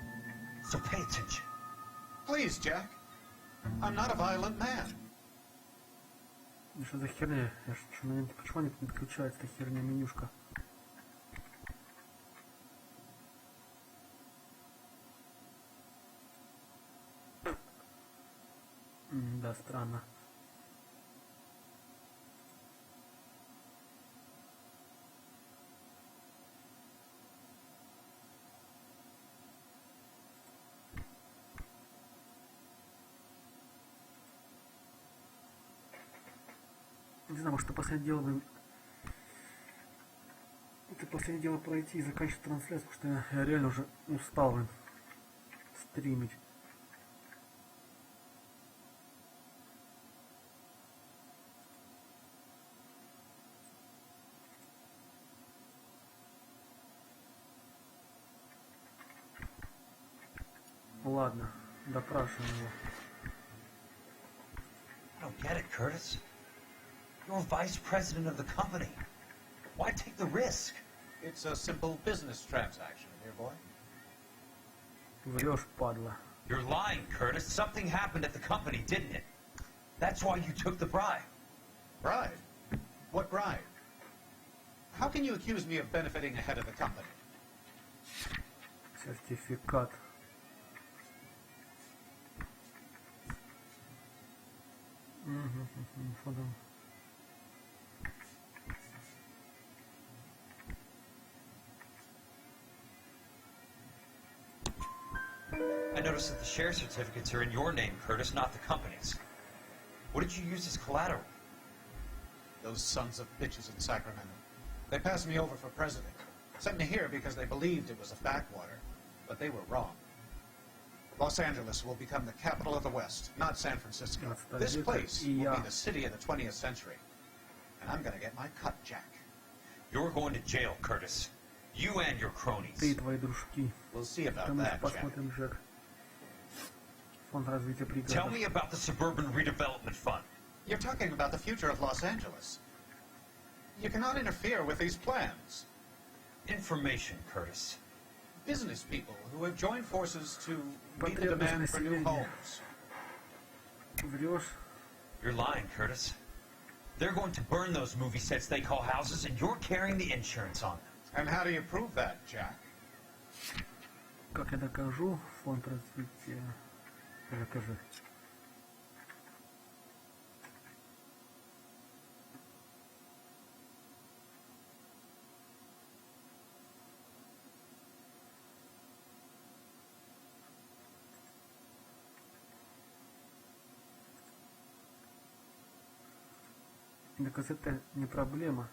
So pay attention. Please, Jack. I'm not a violent man. Что за херня? Почему не подключается эта херня менюшка? Да, странно. Не знаю, может, это последнее дело это последнее дело пройти и заканчивать трансляцию, потому что я реально уже устал стримить. Ладно, допрашиваем его. I don't get it, Curtis. You're vice president of the company. Why take the risk? It's a simple business transaction, dear boy. Врешь, падла. You're lying, Curtis. Something happened at the company, didn't it? That's why you took the bribe. Bribe? What bribe? How can you accuse me of benefiting the head of the company? Сертификат. Что там? I noticed that the share certificates are in your name, Curtis, not the company's. What did you use as collateral? Those sons of bitches in Sacramento. They passed me over for president. Sent me here because they believed it was a backwater. But they were wrong. Los Angeles will become the capital of the West, not San Francisco. This place will be the city of the 20th century. And I'm gonna get my cut, Jack. You're going to jail, Curtis. You and your cronies. Ты и твои дружки. We'll see about that, Jack. Посмотрим, Джек. Фонд развития пригорода. Tell me about the Suburban Redevelopment Fund. You're talking about the future of Los Angeles. You cannot interfere with these plans. Information, Curtis. Business people who have joined forces to meet the demand for new homes. Врешь. You're lying, Curtis. They're going to burn those movie sets they call houses, and you're carrying the insurance on them. And how do you prove that, Jack? Как я докажу? Фонд развития. Докажи. Доказать это не проблема.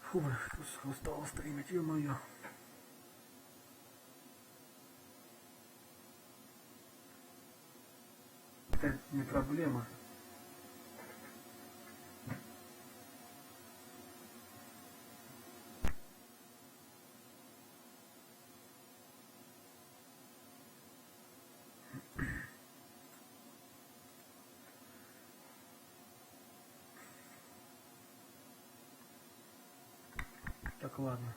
Фу, устал стримить, ё-моё. Это не проблема. Так, ладно.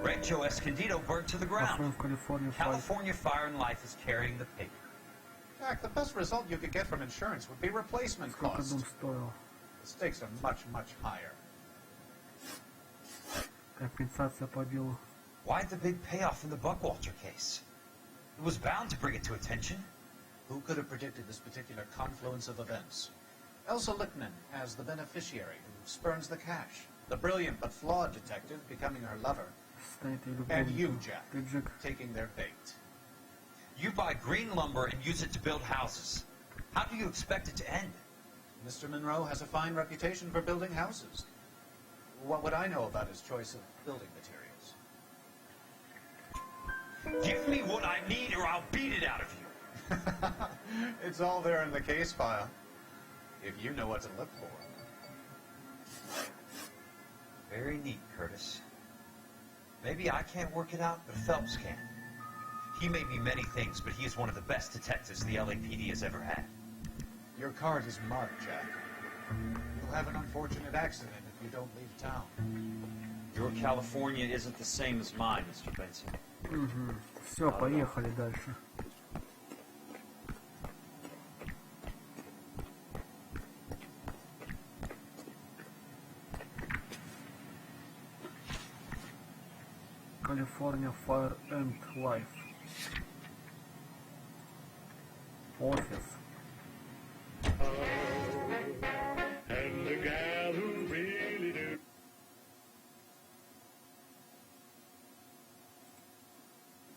Rancho Escondido burnt to the ground. California Fire and Life is carrying the paper. Jack, the best result you could get from insurance would be replacement costs. The stakes are much, much higher. Компенсация по делу. Why the big payoff in the Buckwalter case? It was bound to bring it to attention. Who could have predicted this particular confluence of events? Elsa Lichtman as the beneficiary who spurns the cash. The brilliant but flawed detective becoming her lover. And you, Jack, taking their bait. You buy green lumber and use it to build houses. How do you expect it to end? Mr. Monroe has a fine reputation for building houses. What would I know about his choice of building materials? Give me what I need or I'll beat it out of you. It's all there in the case file, if you know what to look for. Very neat, Curtis. Maybe I can't work it out, but Phelps can. He may be many things, but he is one of the best detectives the LAPD has ever had. Your card is marked, Jack. You'll have an unfortunate accident if you don't leave town. Your California isn't the same as mine, Mr. Benson. Все, поехали дальше. California Fire and Life. Office. And the gal who really do.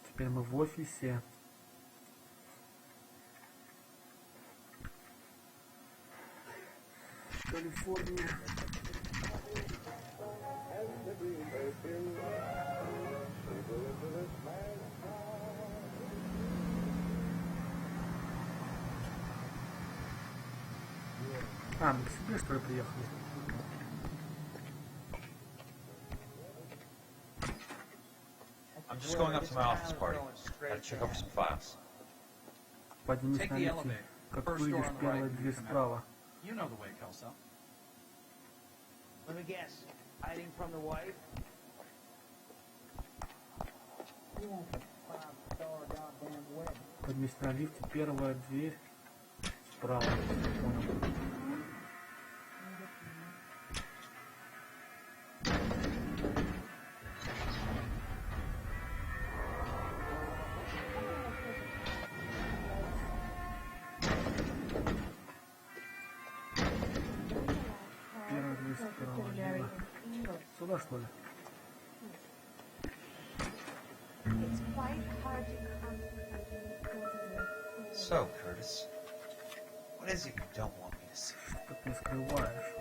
Теперь мы в офисе. Калифорния. А, мы к себе, что ли, приехали? I'm just going up to my office party. Gotta check over some files. Поднимись на лифте. Как выйдешь, первая дверь справа. You know the way, Kelso. Let me guess. Hiding from the wife? You want the 5-star goddamn wedding. Поднимись на лифте, первая дверь справа. Понял. Сюда, что ли? So, Curtis, what is it you don't want me to see? Что ты скрываешь?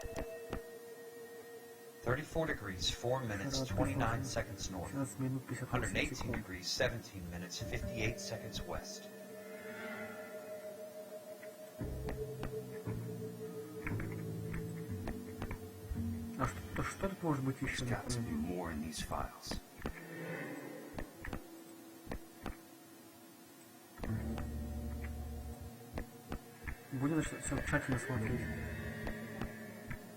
34 degrees, 4 minutes, 29 seconds north. 118 degrees, 17 minutes, 58 seconds west. А что тут может быть еще? There's got to be more in these files. Будем все тщательно смотреть.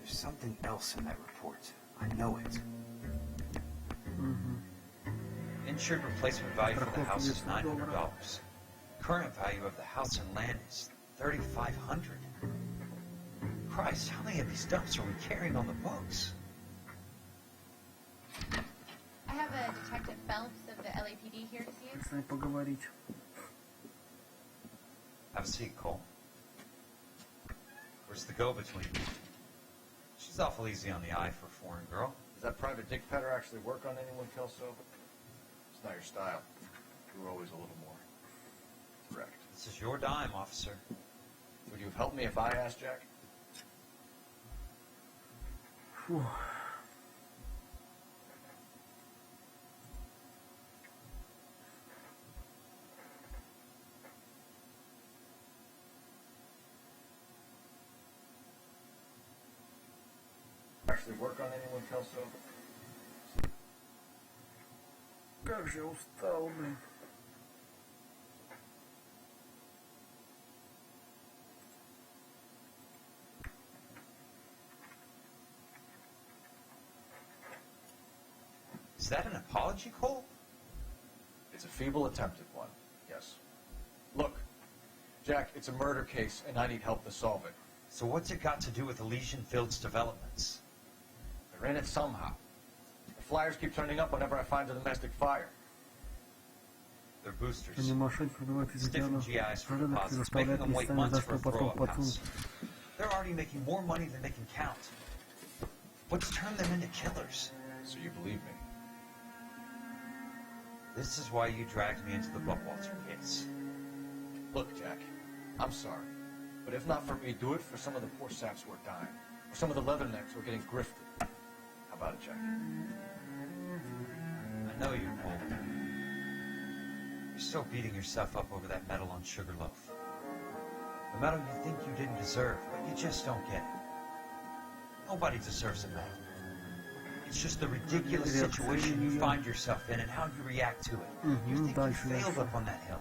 There's something else in that report. I know it. Insured replacement value for the house is $900. Current value of the house and land is $3,500. Christ, how many of these dumps are we carrying on the books? I have a Detective Phelps of the LAPD here to see you. С ней поговорить. Have a seat, Cole. Where's the go-between? She's awful easy on the eye for a foreign girl. Does that private dick petter actually work on anyone, Kelso? It's not your style. You were always a little more direct. This is your dime, officer. Would you have helped me if I asked, Jack? Фу. Actually work on anyone, Kelso? Как же я устал, блин. Is that an apology, Cole? It's a feeble attempted one, yes. Look, Jack, it's a murder case, and I need help to solve it. So what's it got to do with Elysian Fields developments? They're in it somehow. The flyers keep turning up whenever I find a domestic fire. They're boosters. Анимашить пробивать из Stiffen океана, GIs for рынок deposits, making предоставляет them wait местами months за for что a потом throw-up платун. house. They're already making more money than they can count. What's turned them into killers? So you believe me? This is why you dragged me into the Buckwalter case. Look, Jack, I'm sorry. But if not for me, do it for some of the poor saps who are dying. Or some of the leathernecks who are getting grifted. How about it, Jack? I know you're cold. You're still beating yourself up over that medal on Sugarloaf. The medal you think you didn't deserve, but you just don't get it. Nobody deserves a medal. It's just the ridiculous situation you find yourself in and how you react to it. You think you failed up on that hill.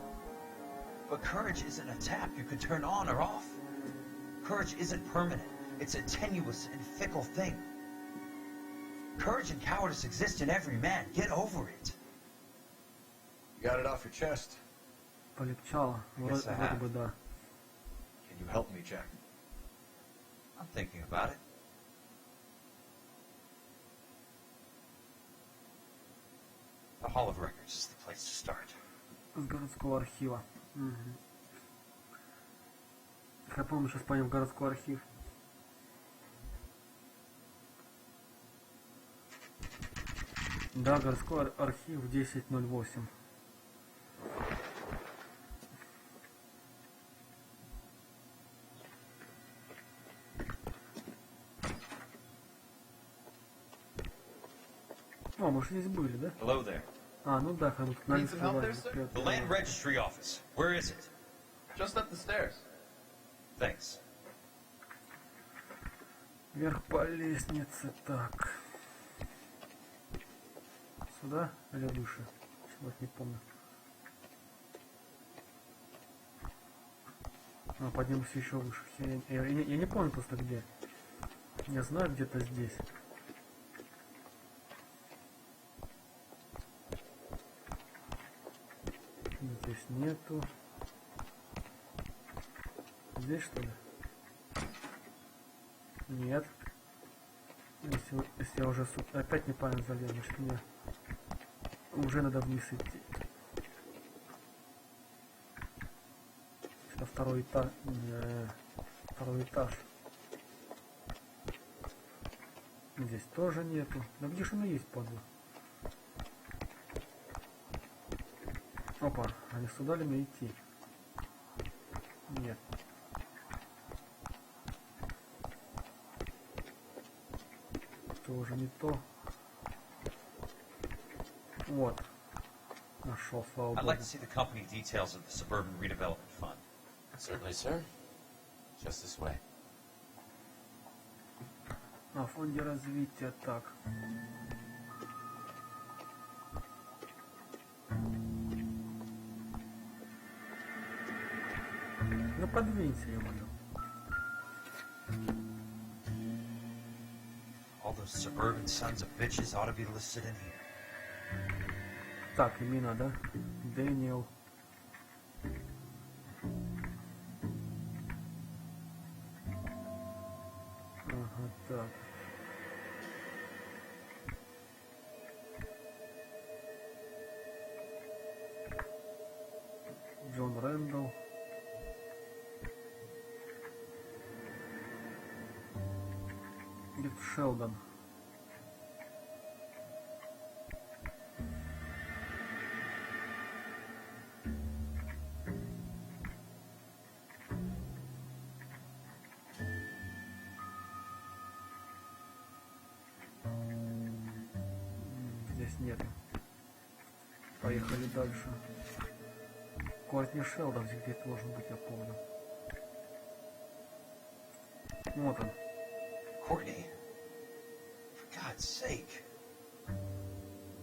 But courage isn't a tap you can turn on or off. Courage isn't permanent. It's a tenuous and fickle thing. Courage and cowardice exist in every man. Get over it. You got it off your chest. Полегчало. Вроде бы да. Can you help me, Jack? I'm thinking about it. The Hall of Records is the place to start. С городского архива. Угу. Я помню, сейчас пойдем в городской архив. Да, городской архив 1008. О, мы же здесь были, да? Hello there. А, ну да, как на Need some help there, sir? The Land Registry Office. Where is it? Just up the stairs. Thanks. Вверх по лестнице, так. Сюда или выше? Вот не помню. А, поднимемся еще выше. Я не помню просто где. Я знаю, где-то здесь. Здесь нету. Здесь что ли? Нет. Если я уже опять неправильно залез, значит мне уже надо вниз идти. Это второй этаж. Второй этаж. Здесь тоже нету. Да где же оно есть, падла? Опа, а не сюда ли мне идти? Нет. Это уже не то. Вот. Нашел, слава I'd богу. like to see the company details of the Suburban Redevelopment Fund. Certainly, sir. Just this way. А, в фонде развития, так. Ну подвинься, ё-моё. All those suburban sons of bitches ought to be listed in here. Так, имена, да? Дэниел. Ага, так. Джон Рэндалл. Рид Шелдон. Здесь нет. Поехали дальше. Кортни Шелдон где-то должен быть, я помню. Вот он. Courtney, for God's sake,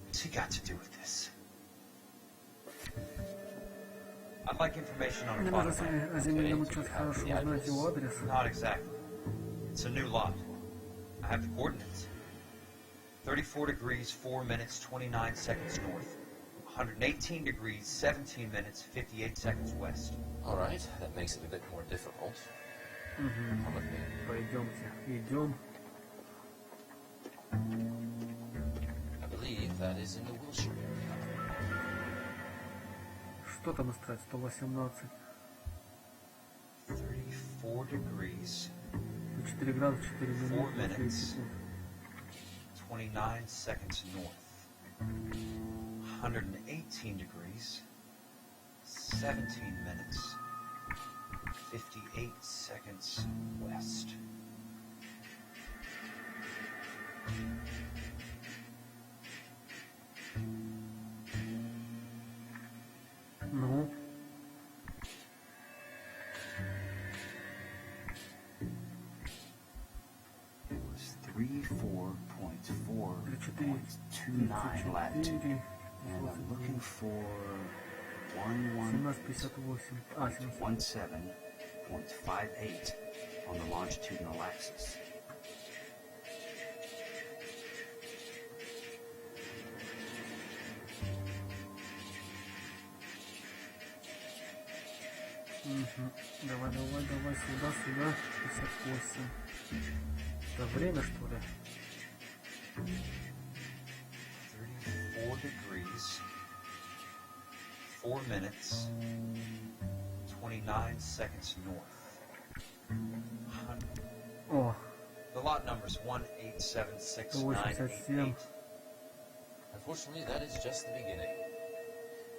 what's he got to do with this? I'd like information on a Мне plot кажется, of land. о земельном учете хорошо узнать его адрес. Not exactly. It's a new lot. I have the coordinates. 34 degrees, 4 minutes, 29 seconds north. 118 degrees, 17 minutes, 58 seconds west. All right, that makes it a bit more difficult. Come with me. Пойдемте. Идем. I believe that is in the Wilshire area. Что там искать? 118. 34 degrees, 4 градуса, 4 4 минуты, 9 minutes, секунд. 29 seconds north. 118 degrees, 17 minutes, 58 seconds west. Ну. It was 34.4.29 latitude. And I'm looking for 17.58 on the longitudinal axis. Давай, сюда, 58. Это время, что ли? 34 degrees, 4 minutes, 29 seconds north. О. The lot number is 1876988. Unfortunately, that is just the beginning.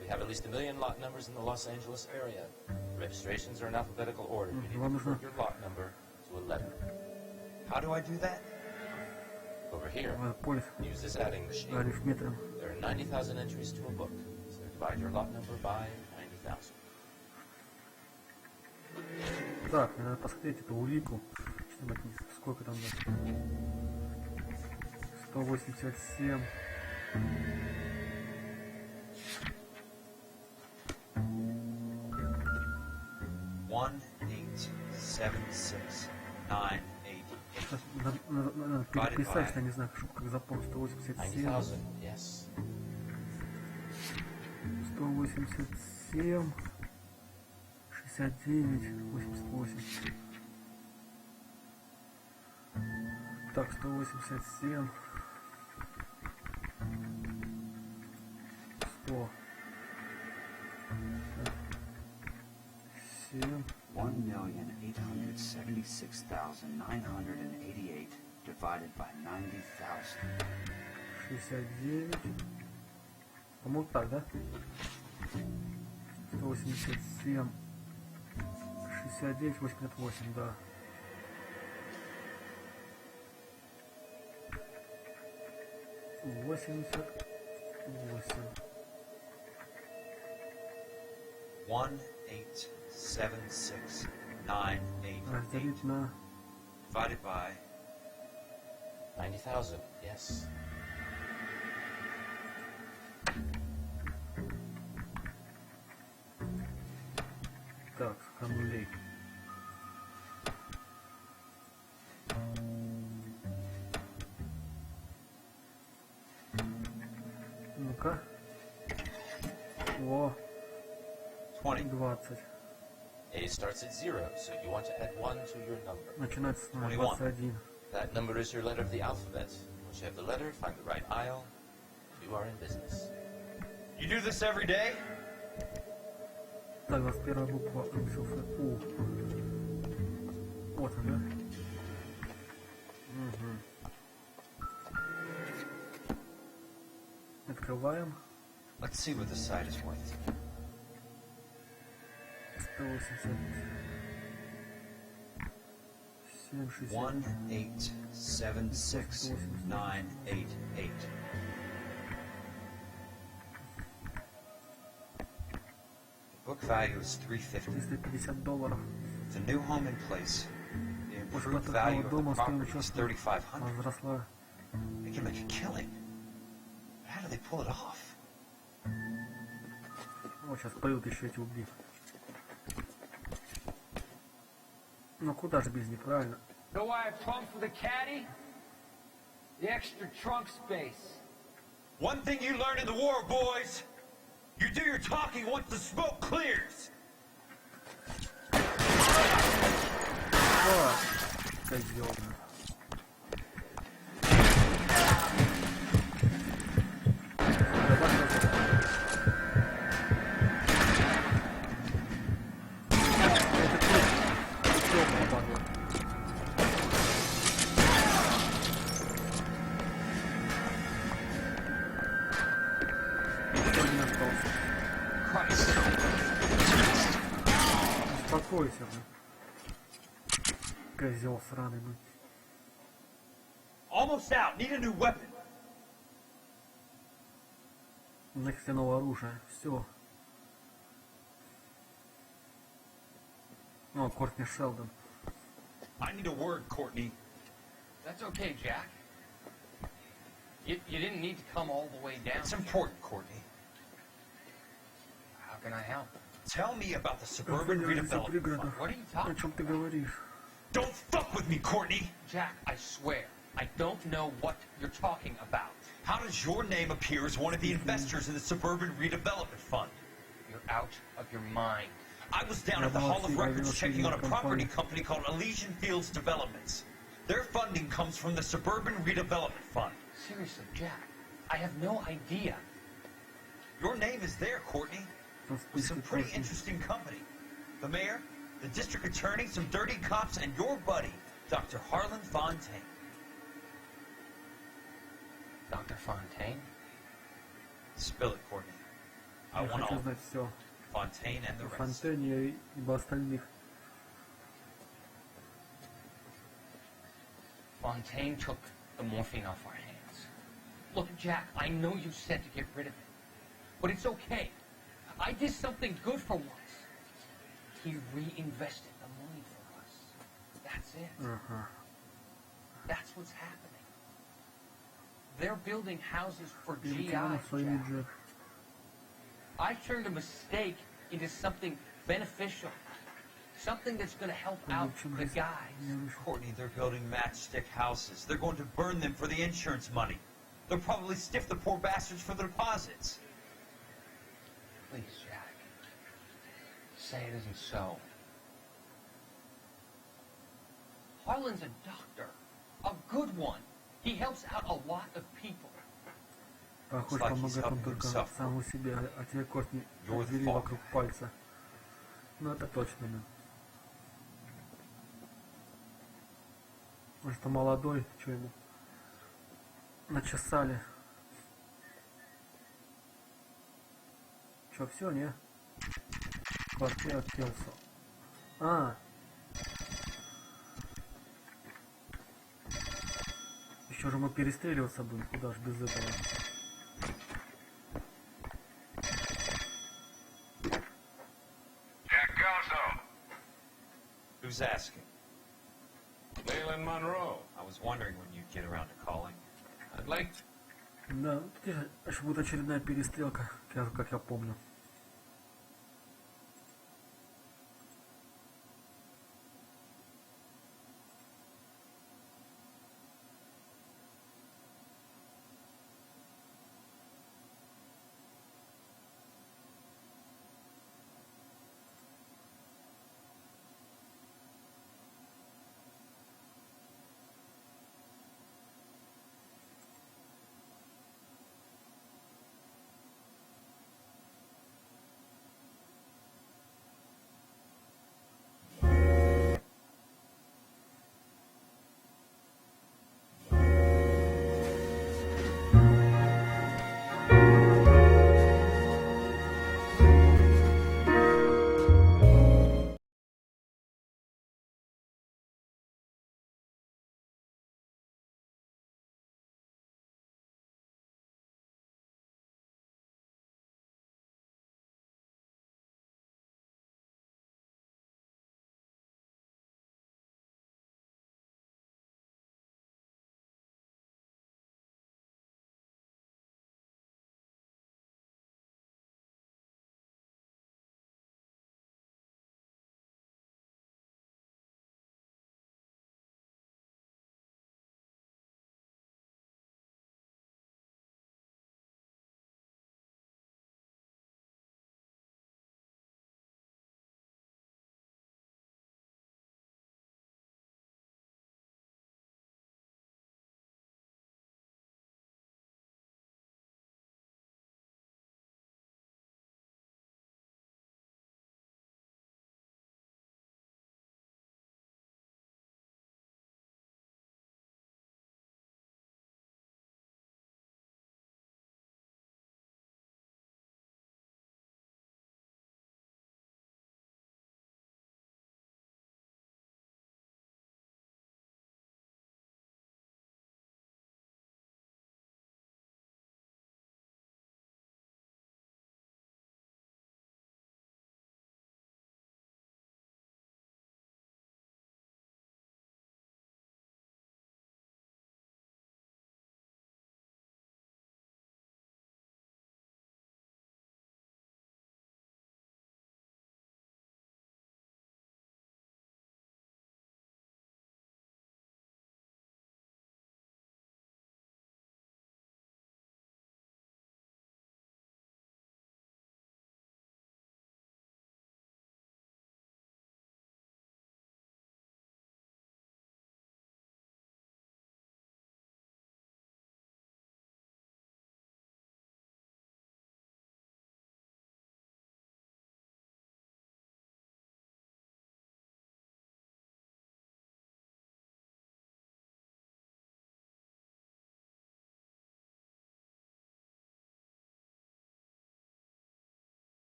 We have at least 1 million lot numbers in the Los Angeles area. Registrations are in alphabetical order. You need to convert your lot number to a letter. How do I do that? Over here, use this adding machine. There are 90,000 entries to a book, so divide your lot number by 90,000. Так, надо посмотреть эту улику. Сколько там? 187. Надо переписать, что не знаю, как запомнить. 187. 187. 69. 88. Так, 187. 100. 7. 1,876,988 divided by 90,000. 69. По-моему, так, да? 187. 69, 88, да. Восемьдесят восемь. 1876988 divided by 90,000. Yes. Так, нулей. Ну-ка. О. 20. A starts at 0, so you want to add 1 to your number. Начинается с 21. That number is your letter of the alphabet. Once you have the letter, find the right aisle. You are in business. You do this every day? Так, 21 буква У. Вот она, да? Угу. Открываем. Let's see what the site is worth. 1876988. Book value is $350. The new home in place. The improved value of the property is $3,500. They can make a killing. How do they pull it off? Вот сейчас поют еще эти угли. Ну куда же без них, правильно? Know why I pumped for the caddy? The extra trunk space. One thing you learn in the war, boys. You do your talking once the smoke clears. О, козёл. Успокойся. Козел сраный, ну. Almost out. Need a new weapon. Нафиг новое оружие. Все. О, Кортни Шелдон. I need a word, Courtney. That's okay, Jack. You didn't need to come all the way down. It's important, Courtney. How can I help? Tell me about the suburban redevelopment fund. What are you talking О чем ты говоришь? Don't fuck with me, Courtney! Jack, I swear, I don't know what you're talking about. How does your name appear as one of the investors in the suburban redevelopment fund? You're out of your mind. I was down at the Hall of Records checking on a property company called Elysian Fields Developments. Their funding comes from the Suburban Redevelopment Fund. Seriously, Jack, I have no idea. Your name is there, Courtney. With some pretty interesting company. The mayor, the district attorney, some dirty cops, and your buddy, Dr. Harlan Fontaine. Dr. Fontaine? Spill it, Courtney. I Я want хочу all. знать все. Fontaine and the О rest. Фонтене и об остальных. Fontaine took the morphine off our hands. Look, Jack, I know you said to get rid of it, but it's okay. I did something good for once. He reinvested the money for us. That's it. That's what's happening. They're building houses for GI, Jack. I turned a mistake into something beneficial. Something that's going to help out the guys. Courtney, they're building matchstick houses. They're going to burn them for the insurance money. They'll probably stiff the poor bastards for the deposits. Please, Jack. Say it isn't so. Harlan's a doctor. A good one. He helps out a lot of people. Похоже, помогает он только самому себе, а тебе, Кортни, обвели вокруг пальца. Ну, это точно, да. Он что, молодой, что ему? Начесали. Что, все, не? Квартира Келсо. А! Еще же мы перестреливаться будем, куда ж без этого. Who's asking? Leland Monroe. I was wondering when you'd get around to calling. I'd like to... Да, аж будет очередная перестрелка, как я помню.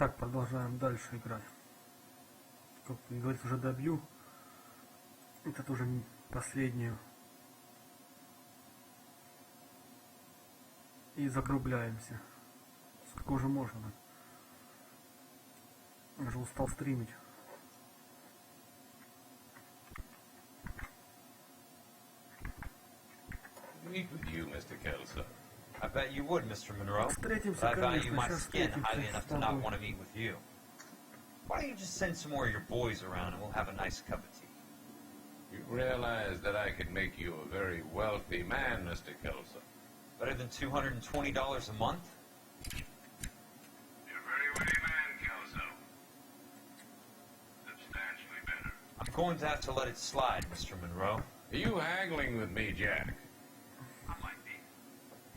Так, продолжаем дальше играть. Как говорится, уже добью. Это уже последнюю. И закругляемся. Сколько уже можно? Я уже устал стримить. Meet with you, Mr. Kelso. I bet you would, Mr. Monroe. Встретимся, But I value конечно, my сейчас skin встретимся highly с enough to not тобой. want to meet with you. Why don't you just send some more of your boys around and we'll have a nice cup of tea? You realize that I could make you a very wealthy man, Mr. Kelso. Better than $220 a month? You're a very witty man, Kelso. Substantially better. I'm going to have to let it slide, Mr. Monroe. Are you haggling with me, Jack? I might be.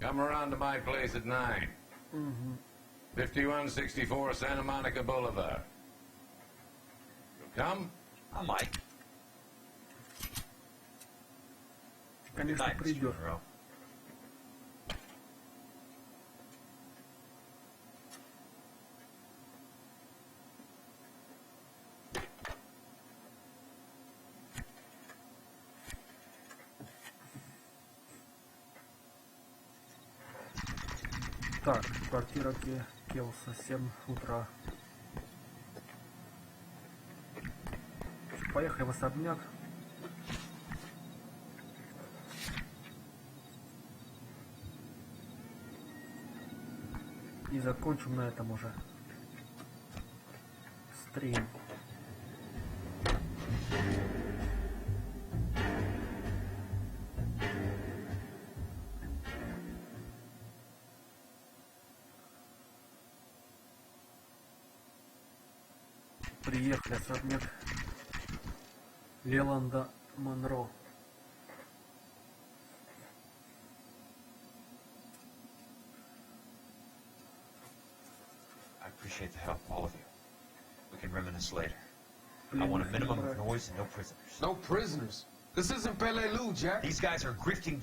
Come around to my place at 9. 5164 Santa Monica Boulevard. You'll come? I might. Конечно, Good night, Mr. придет. Monroe. Так, квартира Келса, 7 утра. Поехали в особняк. И закончим на этом уже стрим. Приехали в особняк Леланда Монро. I appreciate the help, all of you. We can reminisce later. I want a minimum of noise and no prisoners. No prisoners? This isn't Peleliu, Jack. These guys are grifting